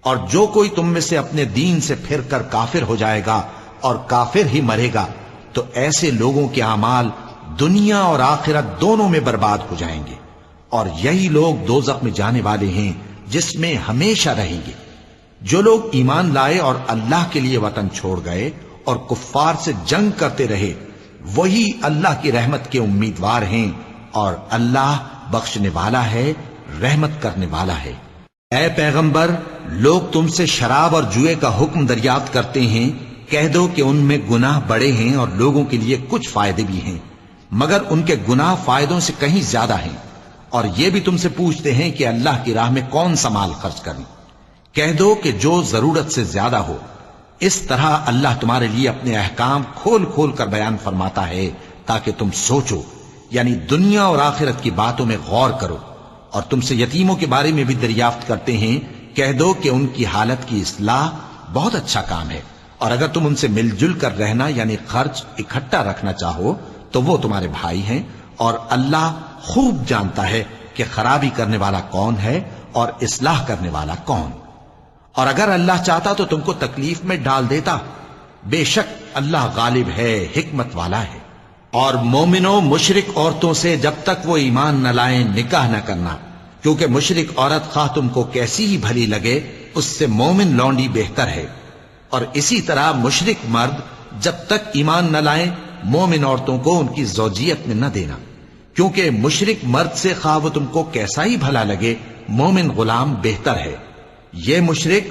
اور جو کوئی تم میں سے اپنے دین سے پھر کر کافر ہو جائے گا اور کافر ہی مرے گا تو ایسے لوگوں کے اعمال دنیا اور آخرت دونوں میں برباد ہو جائیں گے، اور یہی لوگ دوزخ میں جانے والے ہیں جس میں ہمیشہ رہیں گے۔ جو لوگ ایمان لائے اور اللہ کے لیے وطن چھوڑ گئے اور کفار سے جنگ کرتے رہے وہی اللہ کی رحمت کے امیدوار ہیں، اور اللہ بخشنے والا ہے، رحمت کرنے والا ہے۔ اے پیغمبر، لوگ تم سے شراب اور جوئے کا حکم دریافت کرتے ہیں، کہہ دو کہ ان میں گناہ بڑے ہیں اور لوگوں کے لیے کچھ فائدے بھی ہیں، مگر ان کے گناہ فائدوں سے کہیں زیادہ ہیں۔ اور یہ بھی تم سے پوچھتے ہیں کہ اللہ کی راہ میں کون سا مال خرچ کریں، کہہ دو کہ جو ضرورت سے زیادہ ہو. اس طرح اللہ تمہارے لیے اپنے احکام کھول کھول کر بیان فرماتا ہے تاکہ تم سوچو، یعنی دنیا اور آخرت کی باتوں میں غور کرو. اور تم سے یتیموں کے بارے میں بھی دریافت کرتے ہیں، کہہ دو کہ ان کی حالت کی اصلاح بہت اچھا کام ہے، اور اگر تم ان سے مل جل کر رہنا یعنی خرچ اکٹھا رکھنا چاہو تو وہ تمہارے بھائی ہیں، اور اللہ خوب جانتا ہے کہ خرابی کرنے والا کون ہے اور اصلاح کرنے والا کون. اور اگر اللہ چاہتا تو تم کو تکلیف میں ڈال دیتا، بے شک اللہ غالب ہے، حکمت والا ہے. اور مومنوں مشرک عورتوں سے جب تک وہ ایمان نہ لائیں نکاح نہ کرنا، کیونکہ مشرک عورت خواہ تم کو کیسی ہی بھلی لگے اس سے مومن لونڈی بہتر ہے. اور اسی طرح مشرک مرد جب تک ایمان نہ لائیں مومن عورتوں کو ان کی زوجیت میں نہ دینا، کیونکہ مشرک مرد سے خواہ وہ تم کو کیسا ہی بھلا لگے مومن غلام بہتر ہے. یہ مشرک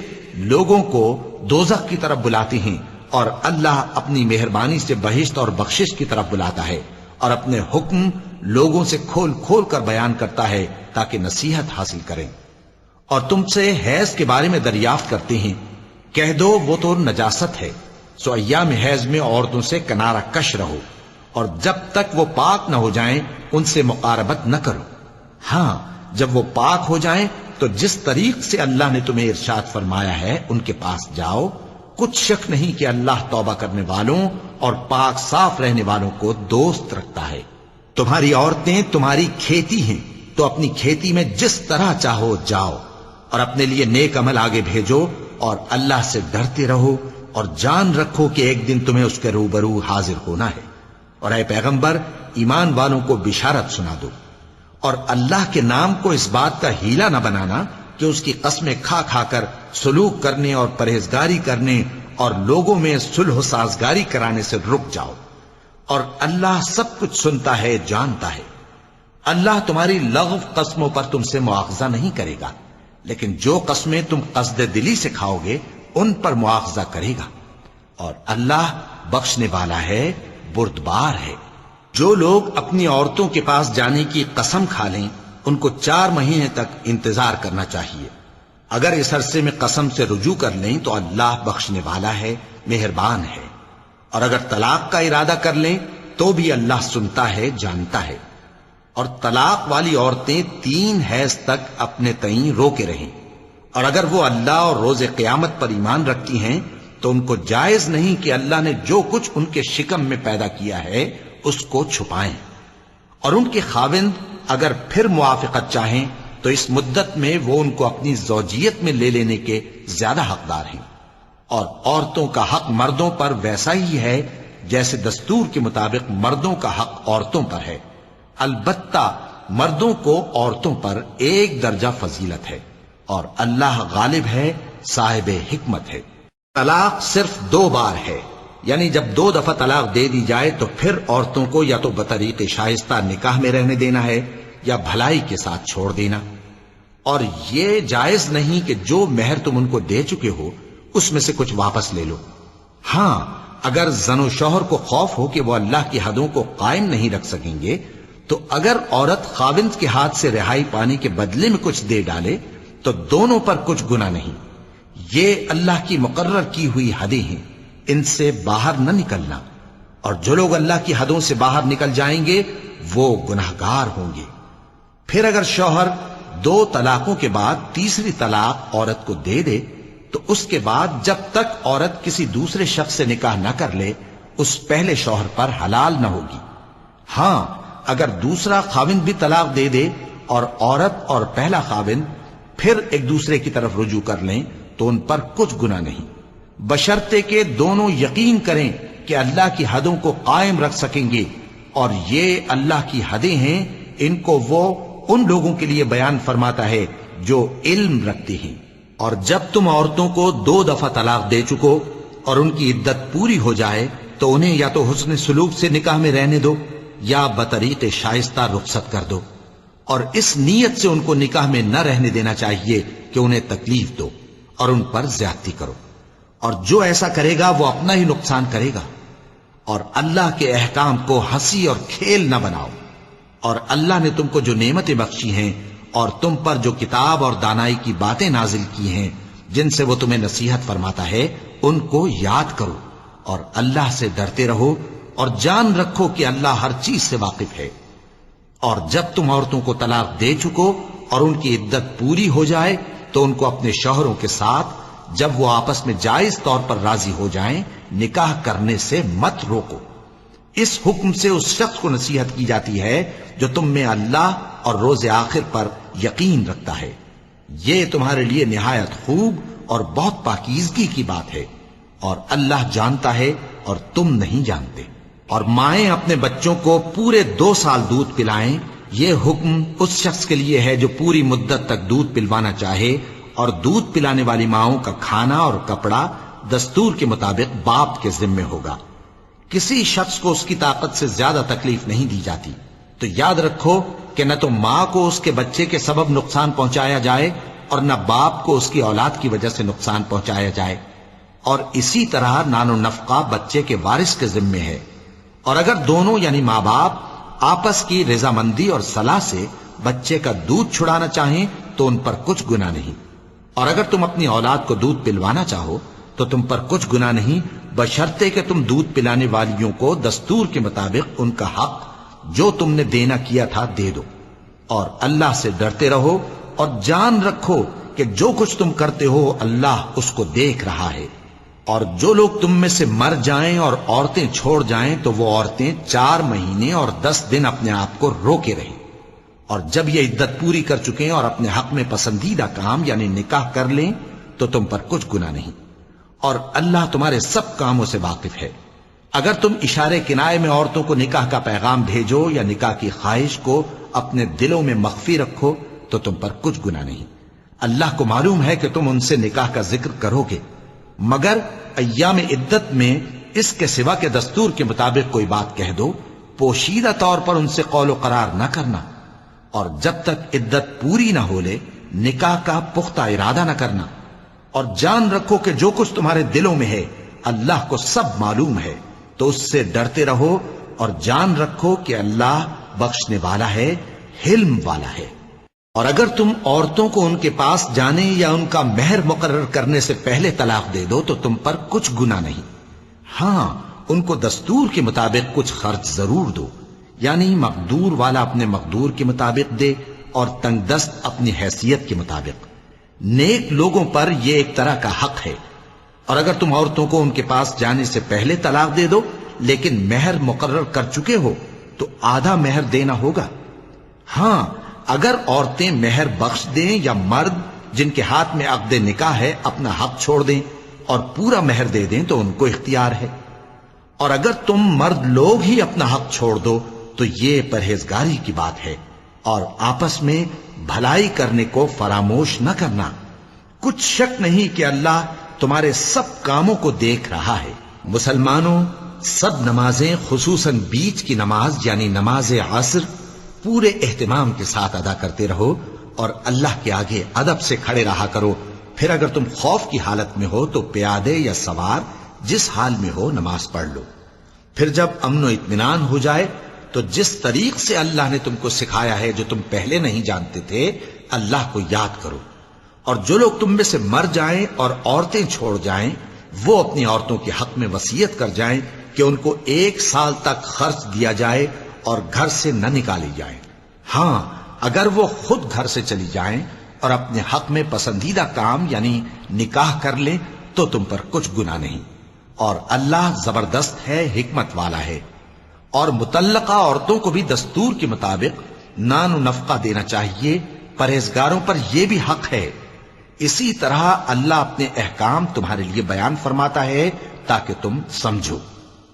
لوگوں کو دوزخ کی طرف بلاتے ہیں، اور اللہ اپنی مہربانی سے بہشت اور بخشش کی طرف بلاتا ہے، اور اپنے حکم لوگوں سے کھول کھول کر بیان کرتا ہے تاکہ نصیحت حاصل کریں. اور تم سے حیض کے بارے میں دریافت کرتے ہیں، کہہ دو وہ تو نجاست ہے، سو ایام حیض میں عورتوں سے کنارہ کش رہو، اور جب تک وہ پاک نہ ہو جائیں ان سے مقاربت نہ کرو. ہاں جب وہ پاک ہو جائیں تو جس طریق سے اللہ نے تمہیں ارشاد فرمایا ہے ان کے پاس جاؤ. کچھ شک نہیں کہ اللہ توبہ کرنے والوں اور پاک صاف رہنے والوں کو دوست رکھتا ہے. تمہاری عورتیں تمہاری کھیتی ہیں، تو اپنی کھیتی میں جس طرح چاہو جاؤ، اور اپنے لیے نیک عمل آگے بھیجو، اور اللہ سے ڈرتے رہو، اور جان رکھو کہ ایک دن تمہیں اس کے روبرو حاضر ہونا ہے. اور اے پیغمبر ایمان والوں کو بشارت سنا دو، اور اللہ کے نام کو اس بات کا ہیلا نہ بنانا کہ اس کی قسمیں کھا کھا کر سلوک کرنے اور پرہیزگاری کرنے اور لوگوں میں صلح و سازگاری کرانے سے رک جاؤ. اور اللہ سب کچھ سنتا ہے، جانتا ہے. اللہ تمہاری لغو قسموں پر تم سے مواخذہ نہیں کرے گا، لیکن جو قسمیں تم قصد دلی سے کھاؤ گے ان پر مواخذہ کرے گا. اور اللہ بخشنے والا ہے، بردبار ہے. جو لوگ اپنی عورتوں کے پاس جانے کی قسم کھا لیں ان کو 4 مہینے تک انتظار کرنا چاہیے. اگر اس عرصے میں قسم سے رجوع کر لیں تو اللہ بخشنے والا ہے، مہربان ہے. اور اگر طلاق کا ارادہ کر لیں تو بھی اللہ سنتا ہے، جانتا ہے. اور طلاق والی عورتیں 3 حیض تک اپنے تئیں روکے رہیں، اور اگر وہ اللہ اور روز قیامت پر ایمان رکھتی ہیں تو ان کو جائز نہیں کہ اللہ نے جو کچھ ان کے شکم میں پیدا کیا ہے اس کو چھپائیں. اور ان کے خاوند اگر پھر موافقت چاہیں تو اس مدت میں وہ ان کو اپنی زوجیت میں لے لینے کے زیادہ حقدار ہیں. اور عورتوں کا حق مردوں پر ویسا ہی ہے جیسے دستور کے مطابق مردوں کا حق عورتوں پر ہے. البتہ مردوں کو عورتوں پر 1 درجہ فضیلت ہے، اور اللہ غالب ہے، صاحب حکمت ہے. طلاق صرف 2 بار ہے، یعنی جب 2 دفعہ طلاق دے دی جائے تو پھر عورتوں کو یا تو بطریق شائستہ نکاح میں رہنے دینا ہے یا بھلائی کے ساتھ چھوڑ دینا. اور یہ جائز نہیں کہ جو مہر تم ان کو دے چکے ہو اس میں سے کچھ واپس لے لو. ہاں اگر زن و شوہر کو خوف ہو کہ وہ اللہ کی حدوں کو قائم نہیں رکھ سکیں گے تو اگر عورت خاوند کے ہاتھ سے رہائی پانے کے بدلے میں کچھ دے ڈالے تو دونوں پر کچھ گناہ نہیں. یہ اللہ کی مقرر کی ہوئی حدیں ہیں، ان سے باہر نہ نکلنا. اور جو لوگ اللہ کی حدوں سے باہر نکل جائیں گے وہ گناہگار ہوں گے. پھر اگر شوہر 2 طلاقوں کے بعد تیسری طلاق عورت کو دے دے تو اس کے بعد جب تک عورت کسی دوسرے شخص سے نکاح نہ کر لے اس پہلے شوہر پر حلال نہ ہوگی. ہاں اگر دوسرا خاوند بھی طلاق دے دے اور عورت اور پہلا خاوند پھر ایک دوسرے کی طرف رجوع کر لیں تو ان پر کچھ گناہ نہیں، بشرطے کہ دونوں یقین کریں کہ اللہ کی حدوں کو قائم رکھ سکیں گے. اور یہ اللہ کی حدیں ہیں، ان کو وہ ان لوگوں کے لیے بیان فرماتا ہے جو علم رکھتے ہیں. اور جب تم عورتوں کو 2 دفعہ طلاق دے چکو اور ان کی عدت پوری ہو جائے تو انہیں یا تو حسن سلوک سے نکاح میں رہنے دو یا بطریق شائستہ رخصت کر دو. اور اس نیت سے ان کو نکاح میں نہ رہنے دینا چاہیے کہ انہیں تکلیف دو اور ان پر زیادتی کرو. اور جو ایسا کرے گا وہ اپنا ہی نقصان کرے گا. اور اللہ کے احکام کو ہنسی اور کھیل نہ بناؤ. اور اللہ نے تم کو جو نعمتیں بخشی ہیں اور تم پر جو کتاب اور دانائی کی باتیں نازل کی ہیں جن سے وہ تمہیں نصیحت فرماتا ہے ان کو یاد کرو، اور اللہ سے ڈرتے رہو، اور جان رکھو کہ اللہ ہر چیز سے واقف ہے۔ اور جب تم عورتوں کو طلاق دے چکو اور ان کی عدت پوری ہو جائے تو ان کو اپنے شوہروں کے ساتھ جب وہ آپس میں جائز طور پر راضی ہو جائیں نکاح کرنے سے مت روکو۔ اس حکم سے اس شخص کو نصیحت کی جاتی ہے جو تم میں اللہ اور روز آخر پر یقین رکھتا ہے۔ یہ تمہارے لیے نہایت خوب اور بہت پاکیزگی کی بات ہے، اور اللہ جانتا ہے اور تم نہیں جانتے۔ اور مائیں اپنے بچوں کو پورے 2 سال دودھ پلائیں، یہ حکم اس شخص کے لیے ہے جو پوری مدت تک دودھ پلوانا چاہے، اور دودھ پلانے والی ماؤں کا کھانا اور کپڑا دستور کے مطابق باپ کے ذمے ہوگا۔ کسی شخص کو اس کی طاقت سے زیادہ تکلیف نہیں دی جاتی، تو یاد رکھو کہ نہ تو ماں کو اس کے بچے کے سبب نقصان پہنچایا جائے اور نہ باپ کو اس کی اولاد کی وجہ سے نقصان پہنچایا جائے، اور اسی طرح نان و نفقہ بچے کے وارث کے ذمے ہے۔ اور اگر دونوں یعنی ماں باپ آپس کی رضامندی اور صلاح سے بچے کا دودھ چھڑانا چاہیں تو ان پر کچھ گناہ نہیں، اور اگر تم اپنی اولاد کو دودھ پلوانا چاہو تو تم پر کچھ گناہ نہیں، بشرطے کہ تم دودھ پلانے والیوں کو دستور کے مطابق ان کا حق جو تم نے دینا کیا تھا دے دو۔ اور اللہ سے ڈرتے رہو اور جان رکھو کہ جو کچھ تم کرتے ہو اللہ اس کو دیکھ رہا ہے۔ اور جو لوگ تم میں سے مر جائیں اور عورتیں چھوڑ جائیں تو وہ عورتیں 4 مہینے اور 10 دن اپنے آپ کو روکے رہیں، اور جب یہ عدت پوری کر چکیں اور اپنے حق میں پسندیدہ کام یعنی نکاح کر لیں تو تم پر کچھ گناہ نہیں، اور اللہ تمہارے سب کاموں سے واقف ہے۔ اگر تم اشارے کنائے میں عورتوں کو نکاح کا پیغام بھیجو یا نکاح کی خواہش کو اپنے دلوں میں مخفی رکھو تو تم پر کچھ گناہ نہیں۔ اللہ کو معلوم ہے کہ تم ان سے نکاح کا ذکر کرو گے، مگر ایام عدت میں اس کے سوا کے دستور کے مطابق کوئی بات کہہ دو، پوشیدہ طور پر ان سے قول و قرار نہ کرنا، اور جب تک عدت پوری نہ ہو لے نکاح کا پختہ ارادہ نہ کرنا۔ اور جان رکھو کہ جو کچھ تمہارے دلوں میں ہے اللہ کو سب معلوم ہے، تو اس سے ڈرتے رہو اور جان رکھو کہ اللہ بخشنے والا ہے، حلم والا ہے۔ اور اگر تم عورتوں کو ان کے پاس جانے یا ان کا مہر مقرر کرنے سے پہلے طلاق دے دو تو تم پر کچھ گناہ نہیں، ہاں ان کو دستور کے مطابق کچھ خرچ ضرور دو، یعنی مقدور والا اپنے مقدور کے مطابق دے اور تنگ دست اپنی حیثیت کے مطابق۔ نیک لوگوں پر یہ ایک طرح کا حق ہے۔ اور اگر تم عورتوں کو ان کے پاس جانے سے پہلے طلاق دے دو لیکن مہر مقرر کر چکے ہو تو آدھا مہر دینا ہوگا۔ ہاں اگر عورتیں مہر بخش دیں یا مرد جن کے ہاتھ میں عقد نکاح ہے اپنا حق چھوڑ دیں اور پورا مہر دے دیں تو ان کو اختیار ہے۔ اور اگر تم مرد لوگ ہی اپنا حق چھوڑ دو تو یہ پرہیزگاری کی بات ہے، اور آپس میں بھلائی کرنے کو فراموش نہ کرنا۔ کچھ شک نہیں کہ اللہ تمہارے سب کاموں کو دیکھ رہا ہے۔ مسلمانوں، سب نمازیں خصوصاً بیچ کی نماز یعنی نماز عصر پورے اہتمام کے ساتھ ادا کرتے رہو، اور اللہ کے آگے ادب سے کھڑے رہا کرو۔ پھر اگر تم خوف کی حالت میں ہو تو پیادے یا سوار جس حال میں ہو نماز پڑھ لو۔ پھر جب امن و اطمینان ہو جائے تو جس طریق سے اللہ نے تم کو سکھایا ہے جو تم پہلے نہیں جانتے تھے اللہ کو یاد کرو۔ اور جو لوگ تم میں سے مر جائیں اور عورتیں چھوڑ جائیں وہ اپنی عورتوں کے حق میں وصیت کر جائیں کہ ان کو 1 سال تک خرچ دیا جائے اور گھر سے نہ نکالی جائیں۔ ہاں اگر وہ خود گھر سے چلی جائیں اور اپنے حق میں پسندیدہ کام یعنی نکاح کر لیں تو تم پر کچھ گناہ نہیں، اور اللہ زبردست ہے، حکمت والا ہے۔ اور مطلقہ عورتوں کو بھی دستور کے مطابق نان و نفقہ دینا چاہیے، پرہیزگاروں پر یہ بھی حق ہے۔ اسی طرح اللہ اپنے احکام تمہارے لیے بیان فرماتا ہے تاکہ تم سمجھو۔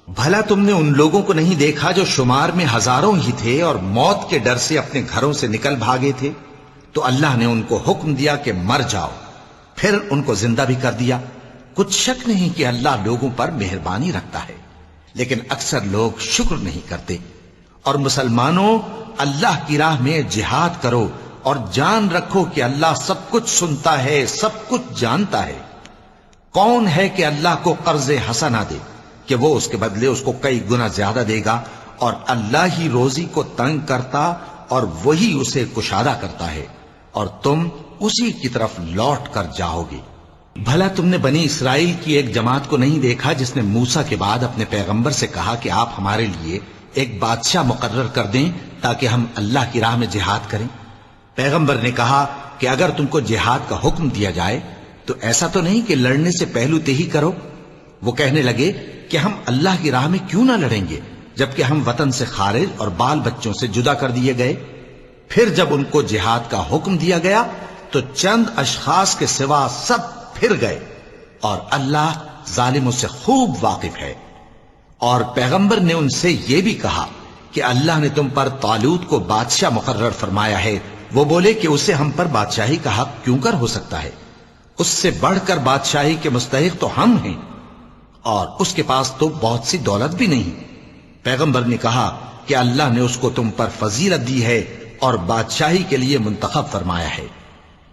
بھلا تم نے ان لوگوں کو نہیں دیکھا جو شمار میں ہزاروں ہی تھے اور موت کے ڈر سے اپنے گھروں سے نکل بھاگے تھے؟ تو اللہ نے ان کو حکم دیا کہ مر جاؤ، پھر ان کو زندہ بھی کر دیا۔ کچھ شک نہیں کہ اللہ لوگوں پر مہربانی رکھتا ہے، لیکن اکثر لوگ شکر نہیں کرتے۔ اور مسلمانوں، اللہ کی راہ میں جہاد کرو اور جان رکھو کہ اللہ سب کچھ سنتا ہے، سب کچھ جانتا ہے۔ کون ہے کہ اللہ کو قرض حسنہ دے کہ وہ اس کے بدلے اس کو کئی گنا زیادہ دے گا؟ اور اللہ ہی روزی کو تنگ کرتا اور وہی اسے کشادہ کرتا ہے، اور تم اسی کی طرف لوٹ کر جاؤ گے۔ بھلا تم نے بنی اسرائیل کی ایک جماعت کو نہیں دیکھا جس نے موسیٰ کے بعد اپنے پیغمبر سے کہا کہ آپ ہمارے لیے ایک بادشاہ مقرر کر دیں تاکہ ہم اللہ کی راہ میں جہاد کریں؟ پیغمبر نے کہا کہ اگر تم کو جہاد کا حکم دیا جائے تو ایسا تو نہیں کہ لڑنے سے پہلو تہی کرو۔ وہ کہنے لگے کہ ہم اللہ کی راہ میں کیوں نہ لڑیں گے جبکہ ہم وطن سے خارج اور بال بچوں سے جدا کر دیے گئے۔ پھر جب ان کو جہاد کا حکم دیا گیا تو چند اشخاص کے سوا سب پھر گئے، اور اللہ ظالموں سے خوب واقف ہے۔ اور پیغمبر نے ان سے یہ بھی کہا کہ اللہ نے تم پر طالوت کو بادشاہ مقرر فرمایا ہے۔ وہ بولے کہ اسے ہم پر بادشاہی کا حق کیوں کر ہو سکتا ہے؟ اس سے بڑھ کر بادشاہی کے مستحق تو ہم ہیں، اور اس کے پاس تو بہت سی دولت بھی نہیں۔ پیغمبر نے کہا کہ اللہ نے اس کو تم پر فضیلت دی ہے اور بادشاہی کے لیے منتخب فرمایا ہے۔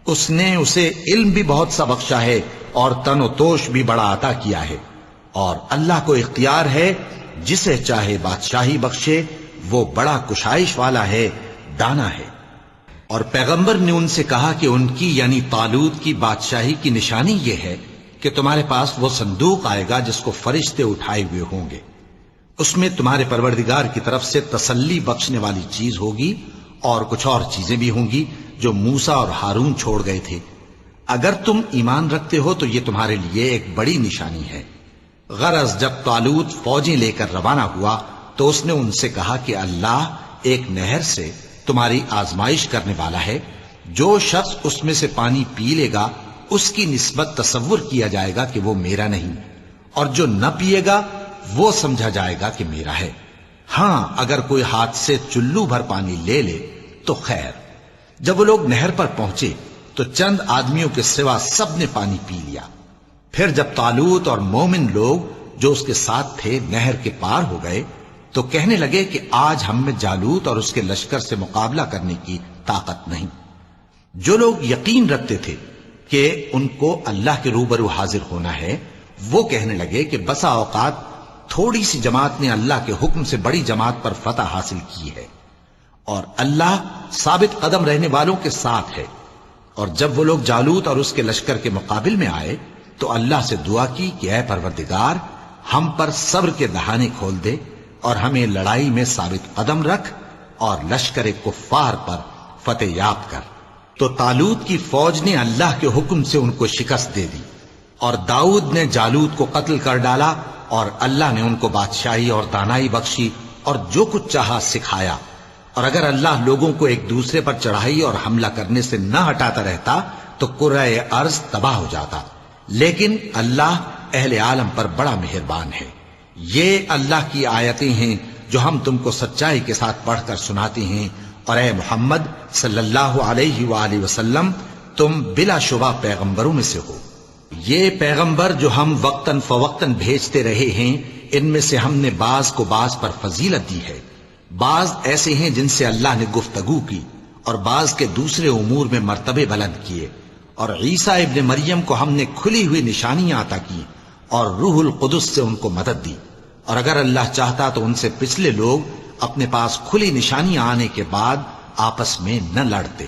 اس نے اسے علم بھی بہت سا بخشا ہے اور تن و توش بھی بڑا عطا کیا ہے، اور اللہ کو اختیار ہے جسے چاہے بادشاہی بخشے، وہ بڑا کشائش والا ہے، دانا ہے۔ اور پیغمبر نے ان سے کہا کہ ان کی یعنی طالوت کی بادشاہی کی نشانی یہ ہے کہ تمہارے پاس وہ صندوق آئے گا جس کو فرشتے اٹھائے ہوئے ہوں گے۔ اس میں تمہارے پروردگار کی طرف سے تسلی بخشنے والی چیز ہوگی، اور کچھ اور چیزیں بھی ہوں گی جو موسیٰ اور ہارون چھوڑ گئے تھے۔ اگر تم ایمان رکھتے ہو تو یہ تمہارے لیے ایک بڑی نشانی ہے۔ غرض جب طالوت فوجیں لے کر روانہ ہوا تو اس نے ان سے کہا کہ اللہ ایک نہر سے تمہاری آزمائش کرنے والا ہے، جو شخص اس میں سے پانی پی لے گا اس کی نسبت تصور کیا جائے گا کہ وہ میرا نہیں، اور جو نہ پیے گا وہ سمجھا جائے گا کہ میرا ہے۔ ہاں اگر کوئی ہاتھ سے چلو بھر پانی لے لے تو خیر۔ جب وہ لوگ نہر پر پہنچے تو چند آدمیوں کے سوا سب نے پانی پی لیا۔ پھر جب طالوت اور مومن لوگ جو اس کے ساتھ تھے نہر کے پار ہو گئے تو کہنے لگے کہ آج ہم میں جالوت اور اس کے لشکر سے مقابلہ کرنے کی طاقت نہیں۔ جو لوگ یقین رکھتے تھے کہ ان کو اللہ کے روبرو حاضر ہونا ہے، وہ کہنے لگے کہ بسا اوقات تھوڑی سی جماعت نے اللہ کے حکم سے بڑی جماعت پر فتح حاصل کی ہے، اور اللہ ثابت قدم رہنے والوں کے ساتھ ہے۔ اور جب وہ لوگ جالوت اور اس کے لشکر کے مقابل میں آئے تو اللہ سے دعا کی کہ اے پروردگار، ہم پر صبر کے دہانے کھول دے اور ہمیں لڑائی میں ثابت قدم رکھ اور لشکر کفار پر فتح یاب کر۔ تو طالوت کی فوج نے اللہ کے حکم سے ان کو شکست دے دی، اور داؤد نے جالوت کو قتل کر ڈالا، اور اللہ نے ان کو بادشاہی اور دانائی بخشی اور جو کچھ چاہا سکھایا۔ اور اگر اللہ لوگوں کو ایک دوسرے پر چڑھائی اور حملہ کرنے سے نہ ہٹاتا رہتا تو کرۂ ارض تباہ ہو جاتا، لیکن اللہ اہل عالم پر بڑا مہربان ہے۔ یہ اللہ کی آیتیں ہیں جو ہم تم کو سچائی کے ساتھ پڑھ کر سناتے ہیں، اور اے محمد صلی اللہ علیہ وآلہ وسلم تم بلا شبہ پیغمبروں میں سے ہو۔ یہ پیغمبر جو ہم وقتاً فوقتاً بھیجتے رہے ہیں، ان میں سے ہم نے بعض کو بعض پر فضیلت دی ہے۔ بعض ایسے ہیں جن سے اللہ نے گفتگو کی، اور بعض کے دوسرے امور میں مرتبے بلند کیے۔ اور عیسیٰ ابن مریم کو ہم نے کھلی ہوئی نشانیاں عطا کی اور روح القدس سے ان کو مدد دی، اور اگر اللہ چاہتا تو ان سے پچھلے لوگ اپنے پاس کھلی نشانیاں آنے کے بعد آپس میں نہ لڑتے،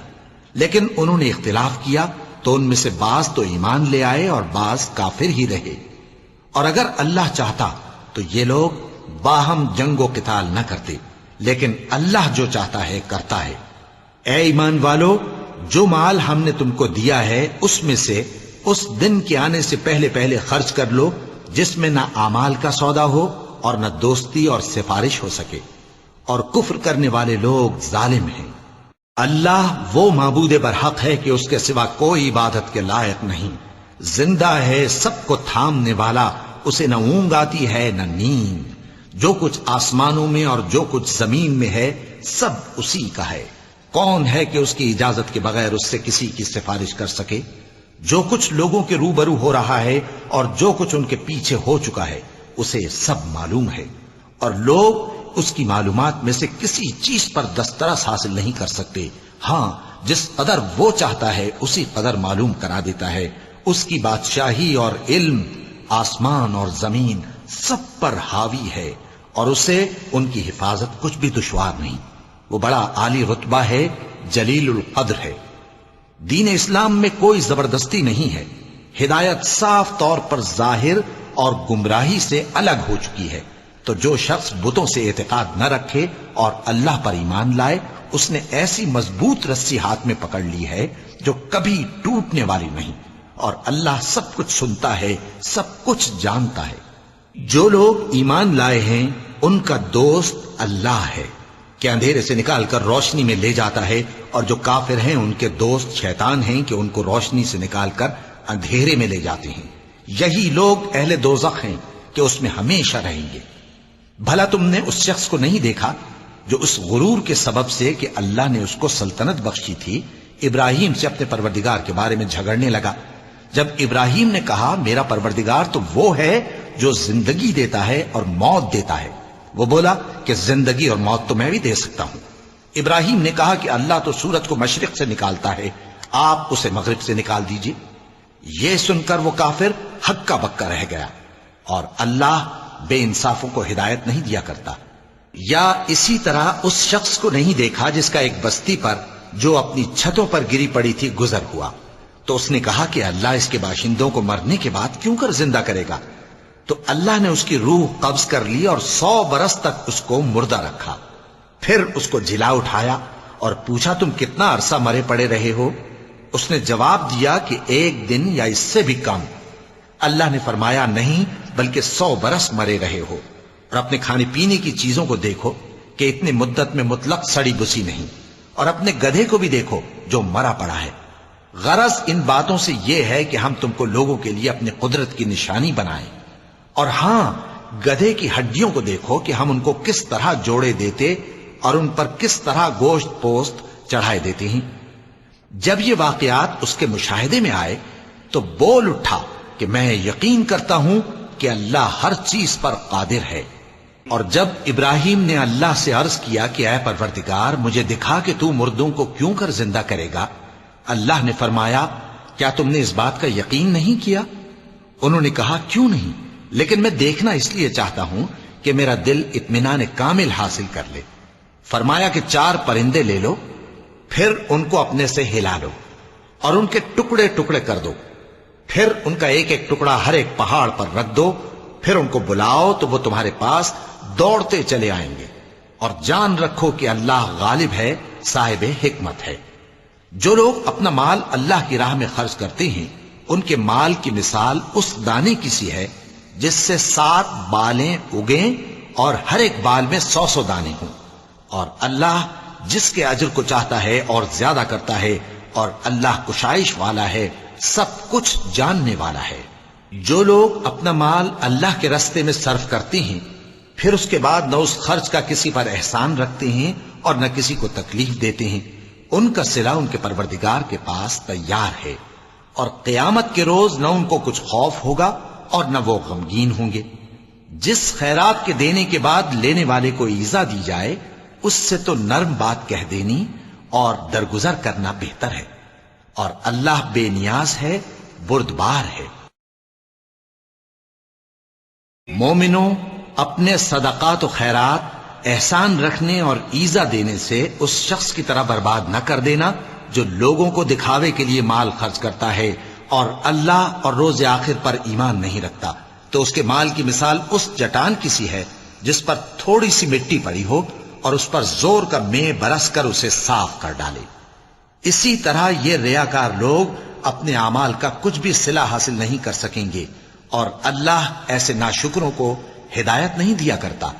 لیکن انہوں نے اختلاف کیا تو ان میں سے بعض تو ایمان لے آئے اور بعض کافر ہی رہے۔ اور اگر اللہ چاہتا تو یہ لوگ باہم جنگ و قتال نہ کرتے، لیکن اللہ جو چاہتا ہے کرتا ہے۔ اے ایمان والو، جو مال ہم نے تم کو دیا ہے اس میں سے اس دن کے آنے سے پہلے پہلے خرچ کر لو جس میں نہ اعمال کا سودا ہو اور نہ دوستی اور سفارش ہو سکے، اور کفر کرنے والے لوگ ظالم ہیں۔ اللہ وہ معبود برحق ہے کہ اس کے سوا کوئی عبادت کے لائق نہیں، زندہ ہے، سب کو تھامنے والا، اسے نہ اونگ آتی ہے نہ نیند۔ جو کچھ آسمانوں میں اور جو کچھ زمین میں ہے سب اسی کا ہے۔ کون ہے کہ اس کی اجازت کے بغیر اس سے کسی کی سفارش کر سکے؟ جو کچھ لوگوں کے روبرو ہو رہا ہے اور جو کچھ ان کے پیچھے ہو چکا ہے اسے سب معلوم ہے، اور لوگ اس کی معلومات میں سے کسی چیز پر دسترس حاصل نہیں کر سکتے۔ ہاں جس قدر وہ چاہتا ہے اسی قدر معلوم کرا دیتا ہے۔ اس کی بادشاہی اور علم آسمان اور زمین سب پر حاوی ہے، اور اسے ان کی حفاظت کچھ بھی دشوار نہیں۔ وہ بڑا عالی رتبہ ہے، جلیل القدر ہے۔ دین اسلام میں کوئی زبردستی نہیں ہے، ہدایت صاف طور پر ظاہر اور گمراہی سے الگ ہو چکی ہے۔ تو جو شخص بتوں سے اعتقاد نہ رکھے اور اللہ پر ایمان لائے، اس نے ایسی مضبوط رسی ہاتھ میں پکڑ لی ہے جو کبھی ٹوٹنے والی نہیں، اور اللہ سب کچھ سنتا ہے، سب کچھ جانتا ہے۔ جو لوگ ایمان لائے ہیں ان کا دوست اللہ ہے کہ اندھیرے سے نکال کر روشنی میں لے جاتا ہے، اور جو کافر ہیں ان کے دوست شیطان ہیں کہ ان کو روشنی سے نکال کر اندھیرے میں لے جاتے ہیں۔ یہی لوگ اہل دوزخ ہیں کہ اس میں ہمیشہ رہیں گے۔ بھلا تم نے اس شخص کو نہیں دیکھا جو اس غرور کے سبب سے کہ اللہ نے اس کو سلطنت بخشی تھی، ابراہیم سے اپنے پروردگار کے بارے میں جھگڑنے لگا؟ جب ابراہیم نے کہا میرا پروردگار تو وہ ہے جو زندگی دیتا ہے اور موت دیتا ہے، وہ بولا کہ زندگی اور موت تو میں بھی دے سکتا ہوں۔ ابراہیم نے کہا کہ اللہ تو سورج کو مشرق سے نکالتا ہے، آپ اسے مغرب سے نکال دیجئے۔ یہ سن کر وہ کافر ہکا بکا رہ گیا، اور اللہ بے انصافوں کو ہدایت نہیں دیا کرتا۔ یا اسی طرح اس شخص کو نہیں دیکھا جس کا ایک بستی پر جو اپنی چھتوں پر گری پڑی تھی گزر ہوا، تو اس نے کہا کہ اللہ اس کے باشندوں کو مرنے کے بعد کیوں کر زندہ کرے گا؟ تو اللہ نے اس کی روح قبض کر لی اور 100 برس تک اس کو مردہ رکھا۔ پھر اس کو جلا اٹھایا اور پوچھا تم کتنا عرصہ مرے پڑے رہے ہو؟ اس نے جواب دیا کہ 1 دن یا اس سے بھی کم۔ اللہ نے فرمایا نہیں بلکہ 100 برس مرے رہے ہو، اور اپنے کھانے پینے کی چیزوں کو دیکھو کہ اتنی مدت میں مطلق سڑی بسی نہیں، اور اپنے گدھے کو بھی دیکھو جو مرا پڑا ہے۔ غرض ان باتوں سے یہ ہے کہ ہم تم کو لوگوں کے لیے اپنی قدرت کی نشانی بنائیں، اور ہاں گدھے کی ہڈیوں کو دیکھو کہ ہم ان کو کس طرح جوڑے دیتے اور ان پر کس طرح گوشت پوست چڑھائے دیتے ہیں۔ جب یہ واقعات اس کے مشاہدے میں آئے تو بول اٹھا کہ میں یقین کرتا ہوں کہ اللہ ہر چیز پر قادر ہے۔ اور جب ابراہیم نے اللہ سے عرض کیا کہ اے پروردگار مجھے دکھا کہ تو مردوں کو کیوں کر زندہ کرے گا، اللہ نے فرمایا کیا تم نے اس بات کا یقین نہیں کیا؟ انہوں نے کہا کیوں نہیں، لیکن میں دیکھنا اس لیے چاہتا ہوں کہ میرا دل اطمینان کامل حاصل کر لے۔ فرمایا کہ 4 پرندے لے لو، پھر ان کو اپنے سے ہلا لو اور ان کے ٹکڑے ٹکڑے کر دو، پھر ان کا ایک ایک ٹکڑا ہر ایک پہاڑ پر رکھ دو، پھر ان کو بلاؤ تو وہ تمہارے پاس دوڑتے چلے آئیں گے، اور جان رکھو کہ اللہ غالب ہے، صاحب حکمت ہے۔ جو لوگ اپنا مال اللہ کی راہ میں خرچ کرتے ہیں ان کے مال کی مثال اس دانے کی سی ہے جس سے 7 بالیں اگیں اور ہر ایک بال میں 100 دانے ہوں، اور اللہ جس کے اجر کو چاہتا ہے اور زیادہ کرتا ہے، اور اللہ کشائش والا ہے، سب کچھ جاننے والا ہے۔ جو لوگ اپنا مال اللہ کے راستے میں صرف کرتے ہیں پھر اس کے بعد نہ اس خرچ کا کسی پر احسان رکھتے ہیں اور نہ کسی کو تکلیف دیتے ہیں، ان کا صلہ ان کے پروردگار کے پاس تیار ہے، اور قیامت کے روز نہ ان کو کچھ خوف ہوگا اور نہ وہ غمگین ہوں گے۔ جس خیرات کے دینے کے بعد لینے والے کو ایذا دی جائے اس سے تو نرم بات کہہ دینی اور درگزر کرنا بہتر ہے، اور اللہ بے نیاز ہے، بردبار ہے۔ مومنوں اپنے صدقات و خیرات احسان رکھنے اور ایذا دینے سے اس شخص کی طرح برباد نہ کر دینا جو لوگوں کو دکھاوے کے لیے مال خرچ کرتا ہے اور اللہ اور روز آخر پر ایمان نہیں رکھتا، تو اس کے مال کی مثال اس چٹان کی سی ہے جس پر تھوڑی سی مٹی پڑی ہو اور اس پر زور کا مے برس کر اسے صاف کر ڈالے۔ اسی طرح یہ ریاکار لوگ اپنے اعمال کا کچھ بھی صلہ حاصل نہیں کر سکیں گے، اور اللہ ایسے ناشکروں کو ہدایت نہیں دیا کرتا۔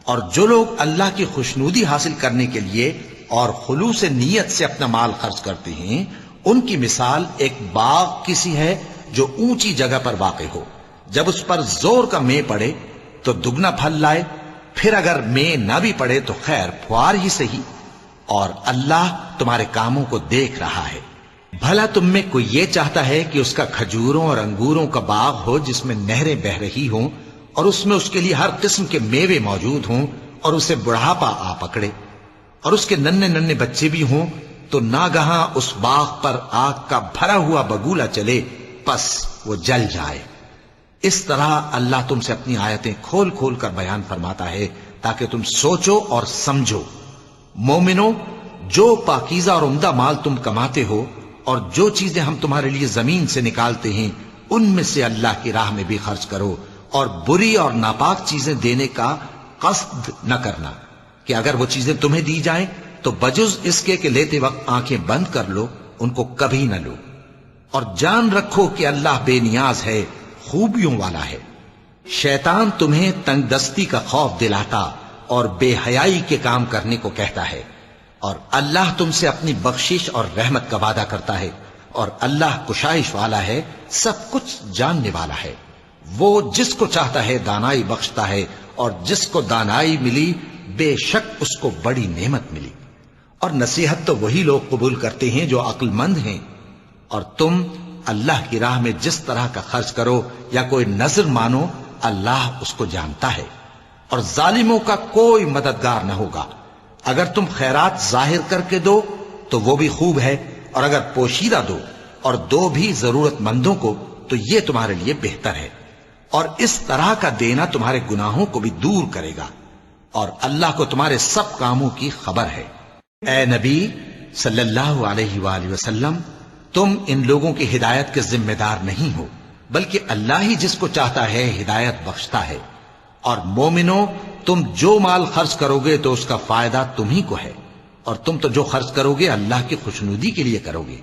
اور جو لوگ اللہ کی خوشنودی حاصل کرنے کے لیے اور خلوص نیت سے اپنا مال خرچ کرتے ہیں ان کی مثال ایک باغ کی سی ہے جو اونچی جگہ پر واقع ہو، جب اس پر زور کا مے پڑے تو دگنا پھل لائے، پھر اگر مے نہ بھی پڑے تو خیر پھوار ہی صحیح، اور اللہ تمہارے کاموں کو دیکھ رہا ہے۔ بھلا تم میں کوئی یہ چاہتا ہے کہ اس کا کھجوروں اور انگوروں کا باغ ہو جس میں نہریں بہ رہی ہوں اور اس میں اس کے لیے ہر قسم کے میوے موجود ہوں، اور اسے بڑھاپا آ پکڑے اور اس کے ننھے ننھے بچے بھی ہوں، تو ناگہاں اس باغ پر آگ کا بھرا ہوا بگولا چلے، پس وہ جل جائے۔ اس طرح اللہ تم سے اپنی آیتیں کھول کھول کر بیان فرماتا ہے تاکہ تم سوچو اور سمجھو۔ مومنوں جو پاکیزہ اور عمدہ مال تم کماتے ہو اور جو چیزیں ہم تمہارے لیے زمین سے نکالتے ہیں ان میں سے اللہ کی راہ میں بھی خرچ کرو، اور بری اور ناپاک چیزیں دینے کا قصد نہ کرنا کہ اگر وہ چیزیں تمہیں دی جائیں تو بجز اس کے کہ لیتے وقت آنکھیں بند کر لو، ان کو کبھی نہ لو، اور جان رکھو کہ اللہ بے نیاز ہے، خوبیوں والا ہے۔ شیطان تمہیں تنگ دستی کا خوف دلاتا اور بے حیائی کے کام کرنے کو کہتا ہے، اور اللہ تم سے اپنی بخشش اور رحمت کا وعدہ کرتا ہے، اور اللہ کشائش والا ہے، سب کچھ جاننے والا ہے۔ وہ جس کو چاہتا ہے دانائی بخشتا ہے، اور جس کو دانائی ملی بے شک اس کو بڑی نعمت ملی۔ اور نصیحت تو وہی لوگ قبول کرتے ہیں جو عقل مند ہیں، اور تم اللہ کی راہ میں جس طرح کا خرچ کرو یا کوئی نذر مانو، اللہ اس کو جانتا ہے، اور ظالموں کا کوئی مددگار نہ ہوگا۔ اگر تم خیرات ظاہر کر کے دو تو وہ بھی خوب ہے، اور اگر پوشیدہ دو اور دو بھی ضرورت مندوں کو تو یہ تمہارے لیے بہتر ہے، اور اس طرح کا دینا تمہارے گناہوں کو بھی دور کرے گا، اور اللہ کو تمہارے سب کاموں کی خبر ہے۔ اے نبی صلی اللہ علیہ وآلہ وسلم، تم ان لوگوں کی ہدایت کے ذمہ دار نہیں ہو، بلکہ اللہ ہی جس کو چاہتا ہے ہدایت بخشتا ہے۔ اور مومنو، تم جو مال خرچ کرو گے تو اس کا فائدہ تمہیں کو ہے، اور تم تو جو خرچ کرو گے اللہ کی خوشنودی کے لیے کرو گے،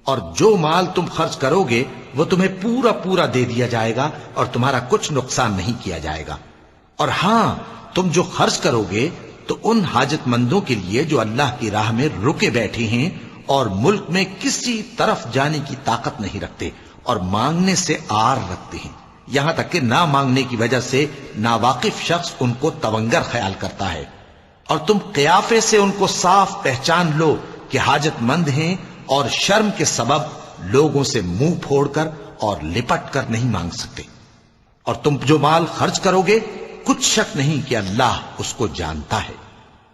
اور جو مال تم خرچ کرو گے وہ تمہیں پورا پورا دے دیا جائے گا، اور تمہارا کچھ نقصان نہیں کیا جائے گا۔ اور ہاں، تم جو خرچ کرو گے تو ان حاجت مندوں کے لیے جو اللہ کی راہ میں رکے بیٹھے ہیں اور ملک میں کسی طرف جانے کی طاقت نہیں رکھتے اور مانگنے سے آر رکھتے ہیں، یہاں تک کہ نہ مانگنے کی وجہ سے ناواقف شخص ان کو تونگر خیال کرتا ہے، اور تم قیافے سے ان کو صاف پہچان لو کہ حاجت مند ہیں، اور شرم کے سبب لوگوں سے منہ پھوڑ کر اور لپٹ کر نہیں مانگ سکتے۔ اور تم جو مال خرچ کرو گے کچھ شک نہیں کہ اللہ اس کو جانتا ہے۔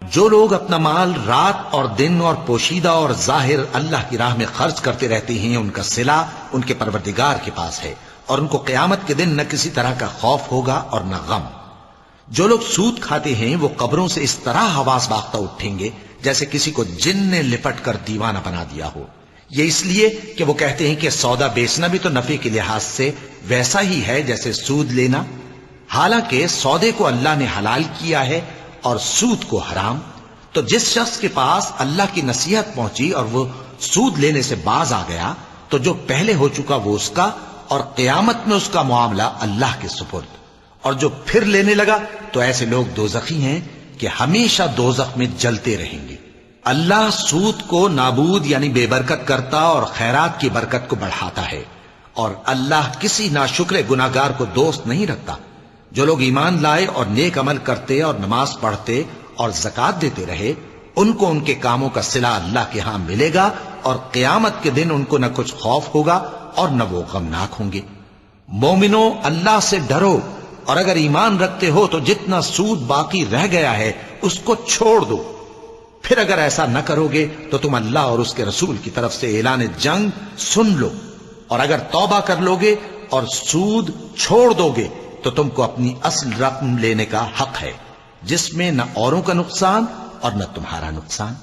جو لوگ اپنا مال رات اور دن اور پوشیدہ اور ظاہر اللہ کی راہ میں خرچ کرتے رہتے ہیں، ان کا صلہ ان کے پروردگار کے پاس ہے، اور ان کو قیامت کے دن نہ کسی طرح کا خوف ہوگا اور نہ غم۔ جو لوگ سود کھاتے ہیں وہ قبروں سے اس طرح حواس باختہ اٹھیں گے جیسے کسی کو جن نے لپٹ کر دیوانہ بنا دیا ہو، یہ اس لیے کہ وہ کہتے ہیں کہ سودا بیچنا بھی تو نفع کے لحاظ سے ویسا ہی ہے جیسے سود لینا، حالانکہ سودے کو اللہ نے حلال کیا ہے اور سود کو حرام۔ تو جس شخص کے پاس اللہ کی نصیحت پہنچی اور وہ سود لینے سے باز آ گیا تو جو پہلے ہو چکا وہ اس کا، اور قیامت میں اس کا معاملہ اللہ کے سپرد۔ اور جو پھر لینے لگا تو ایسے لوگ دوزخی ہیں کہ ہمیشہ دوزخ میں جلتے رہیں گے۔ اللہ سود کو نابود یعنی بے برکت کرتا اور خیرات کی برکت کو بڑھاتا ہے، اور اللہ کسی ناشکر گناہگار کو دوست نہیں رکھتا۔ جو لوگ ایمان لائے اور نیک عمل کرتے اور نماز پڑھتے اور زکوٰۃ دیتے رہے، ان کو ان کے کاموں کا صلہ اللہ کے ہاں ملے گا، اور قیامت کے دن ان کو نہ کچھ خوف ہوگا اور نہ وہ غمناک ہوں گے۔ مومنو، اللہ سے ڈرو، اور اگر ایمان رکھتے ہو تو جتنا سود باقی رہ گیا ہے اس کو چھوڑ دو۔ پھر اگر ایسا نہ کرو گے تو تم اللہ اور اس کے رسول کی طرف سے اعلان جنگ سن لو، اور اگر توبہ کر لو گے اور سود چھوڑ دو گے تو تم کو اپنی اصل رقم لینے کا حق ہے، جس میں نہ اوروں کا نقصان اور نہ تمہارا نقصان۔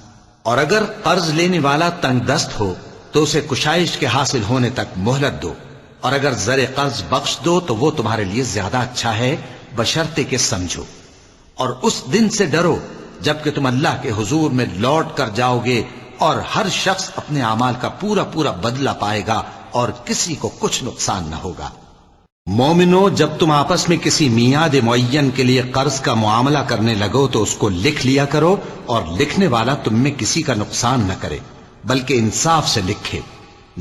اور اگر قرض لینے والا تنگ دست ہو تو اسے کشائش کے حاصل ہونے تک مہلت دو، اور اگر زر قرض بخش دو تو وہ تمہارے لیے زیادہ اچھا ہے، بشرطے کہ سمجھو۔ اور اس دن سے ڈرو جبکہ تم اللہ کے حضور میں لوٹ کر جاؤ گے، اور ہر شخص اپنے اعمال کا پورا پورا بدلہ پائے گا، اور کسی کو کچھ نقصان نہ ہوگا۔ مومنو، جب تم آپس میں کسی میعاد معین کے لیے قرض کا معاملہ کرنے لگو تو اس کو لکھ لیا کرو، اور لکھنے والا تم میں کسی کا نقصان نہ کرے بلکہ انصاف سے لکھے۔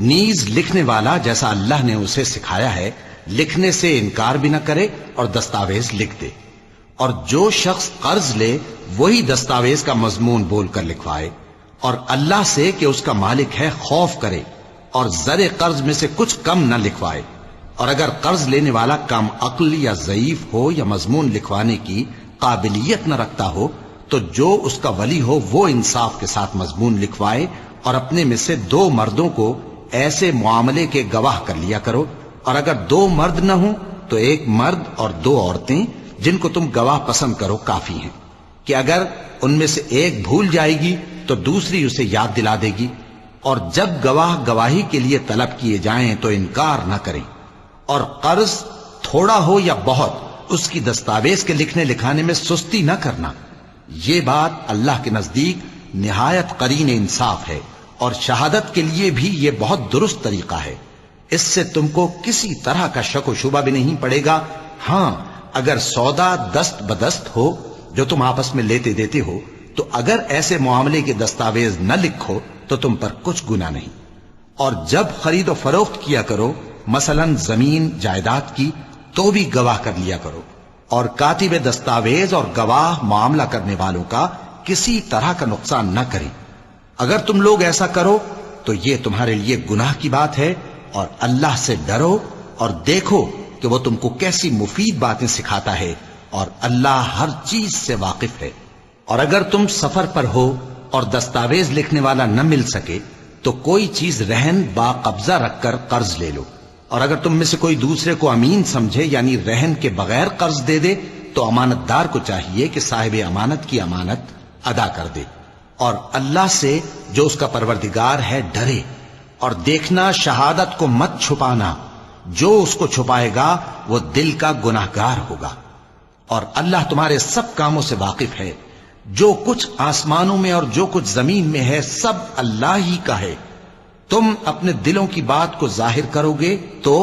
نیز لکھنے والا جیسا اللہ نے اسے سکھایا ہے لکھنے سے انکار بھی نہ کرے اور دستاویز لکھ دے، اور جو شخص قرض لے وہی دستاویز کا مضمون بول کر لکھوائے، اور اللہ سے کہ اس کا مالک ہے خوف کرے، اور زر قرض میں سے کچھ کم نہ لکھوائے۔ اور اگر قرض لینے والا کم عقل یا ضعیف ہو یا مضمون لکھوانے کی قابلیت نہ رکھتا ہو تو جو اس کا ولی ہو وہ انصاف کے ساتھ مضمون لکھوائے، اور اپنے میں سے 2 مردوں کو ایسے معاملے کے گواہ کر لیا کرو، اور اگر 2 مرد نہ ہوں تو 1 مرد اور 2 عورتیں جن کو تم گواہ پسند کرو کافی ہیں، کہ اگر ان میں سے ایک بھول جائے گی تو دوسری اسے یاد دلا دے گی، اور جب گواہ گواہی کے لیے طلب کیے جائیں تو انکار نہ کریں، اور قرض تھوڑا ہو یا بہت اس کی دستاویز کے لکھنے لکھانے میں سستی نہ کرنا. یہ بات اللہ کے نزدیک نہایت قرین انصاف ہے اور شہادت کے لیے بھی یہ بہت درست طریقہ ہے. اس سے تم کو کسی طرح کا شک و شبہ بھی نہیں پڑے گا. ہاں اگر سودا دست بدست ہو جو تم آپس میں لیتے دیتے ہو تو اگر ایسے معاملے کے دستاویز نہ لکھو تو تم پر کچھ گناہ نہیں. اور جب خرید و فروخت کیا کرو مثلا زمین جائیداد کی تو بھی گواہ کر لیا کرو. اور کاتب دستاویز اور گواہ معاملہ کرنے والوں کا کسی طرح کا نقصان نہ کریں. اگر تم لوگ ایسا کرو تو یہ تمہارے لیے گناہ کی بات ہے. اور اللہ سے ڈرو اور دیکھو کہ وہ تم کو کیسی مفید باتیں سکھاتا ہے اور اللہ ہر چیز سے واقف ہے. اور اگر تم سفر پر ہو اور دستاویز لکھنے والا نہ مل سکے تو کوئی چیز رہن با قبضہ رکھ کر قرض لے لو. اور اگر تم میں سے کوئی دوسرے کو امین سمجھے یعنی رہن کے بغیر قرض دے دے تو امانت دار کو چاہیے کہ صاحب امانت کی امانت ادا کر دے. اور اللہ سے جو اس کا پروردگار ہے ڈرے. اور دیکھنا شہادت کو مت چھپانا. جو اس کو چھپائے گا وہ دل کا گناہگار ہوگا. اور اللہ تمہارے سب کاموں سے واقف ہے. جو کچھ آسمانوں میں اور جو کچھ زمین میں ہے سب اللہ ہی کا ہے. تم اپنے دلوں کی بات کو ظاہر کرو گے تو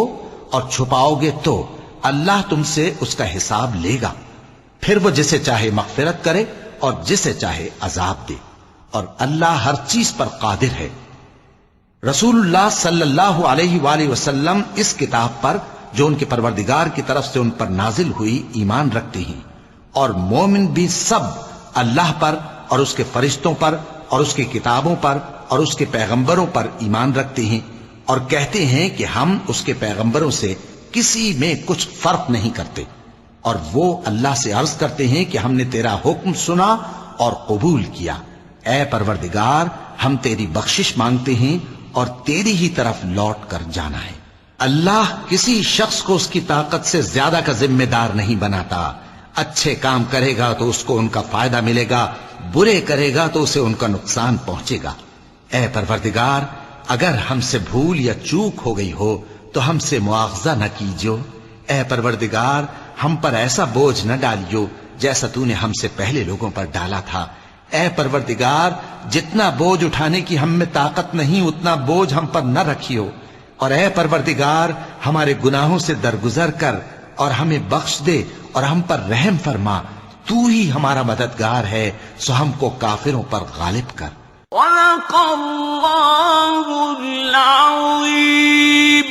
اور چھپاؤ گے تو اللہ تم سے اس کا حساب لے گا. پھر وہ جسے چاہے مغفرت کرے اور جسے چاہے عذاب دے. اور اللہ ہر چیز پر قادر ہے. رسول اللہ صلی اللہ علیہ وآلہ وسلم اس کتاب پر جو ان کے پروردگار کی طرف سے ان پر نازل ہوئی ایمان رکھتے ہیں. اور مومن بھی سب اللہ پر اور اس کے فرشتوں پر اور اس کی کتابوں پر اور اس کے پیغمبروں پر ایمان رکھتے ہیں اور کہتے ہیں کہ ہم اس کے پیغمبروں سے کسی میں کچھ فرق نہیں کرتے. اور وہ اللہ سے عرض کرتے ہیں کہ ہم نے تیرا حکم سنا اور قبول کیا. اے پروردگار ہم تیری بخشش مانگتے ہیں اور تیری ہی طرف لوٹ کر جانا ہے. اللہ کسی شخص کو اس کی طاقت سے زیادہ کا ذمہ دار نہیں بناتا. اچھے کام کرے گا تو اس کو ان کا فائدہ ملے گا، برے کرے گا تو اسے ان کا نقصان پہنچے گا. اے پروردگار اگر ہم سے بھول یا چوک ہو گئی ہو تو ہم سے مواخذہ نہ کیجو. اے پروردگار ہم پر ایسا بوجھ نہ ڈالیو جیسا تو نے ہم سے پہلے لوگوں پر ڈالا تھا. اے پروردگار جتنا بوجھ اٹھانے کی ہم میں طاقت نہیں اتنا بوجھ ہم پر نہ رکھیو. اور اے پروردگار ہمارے گناہوں سے درگزر کر اور ہمیں بخش دے اور ہم پر رحم فرما. تو ہی ہمارا مددگار ہے سو ہم کو کافروں پر غالب کر. صدق اللہ العظیم.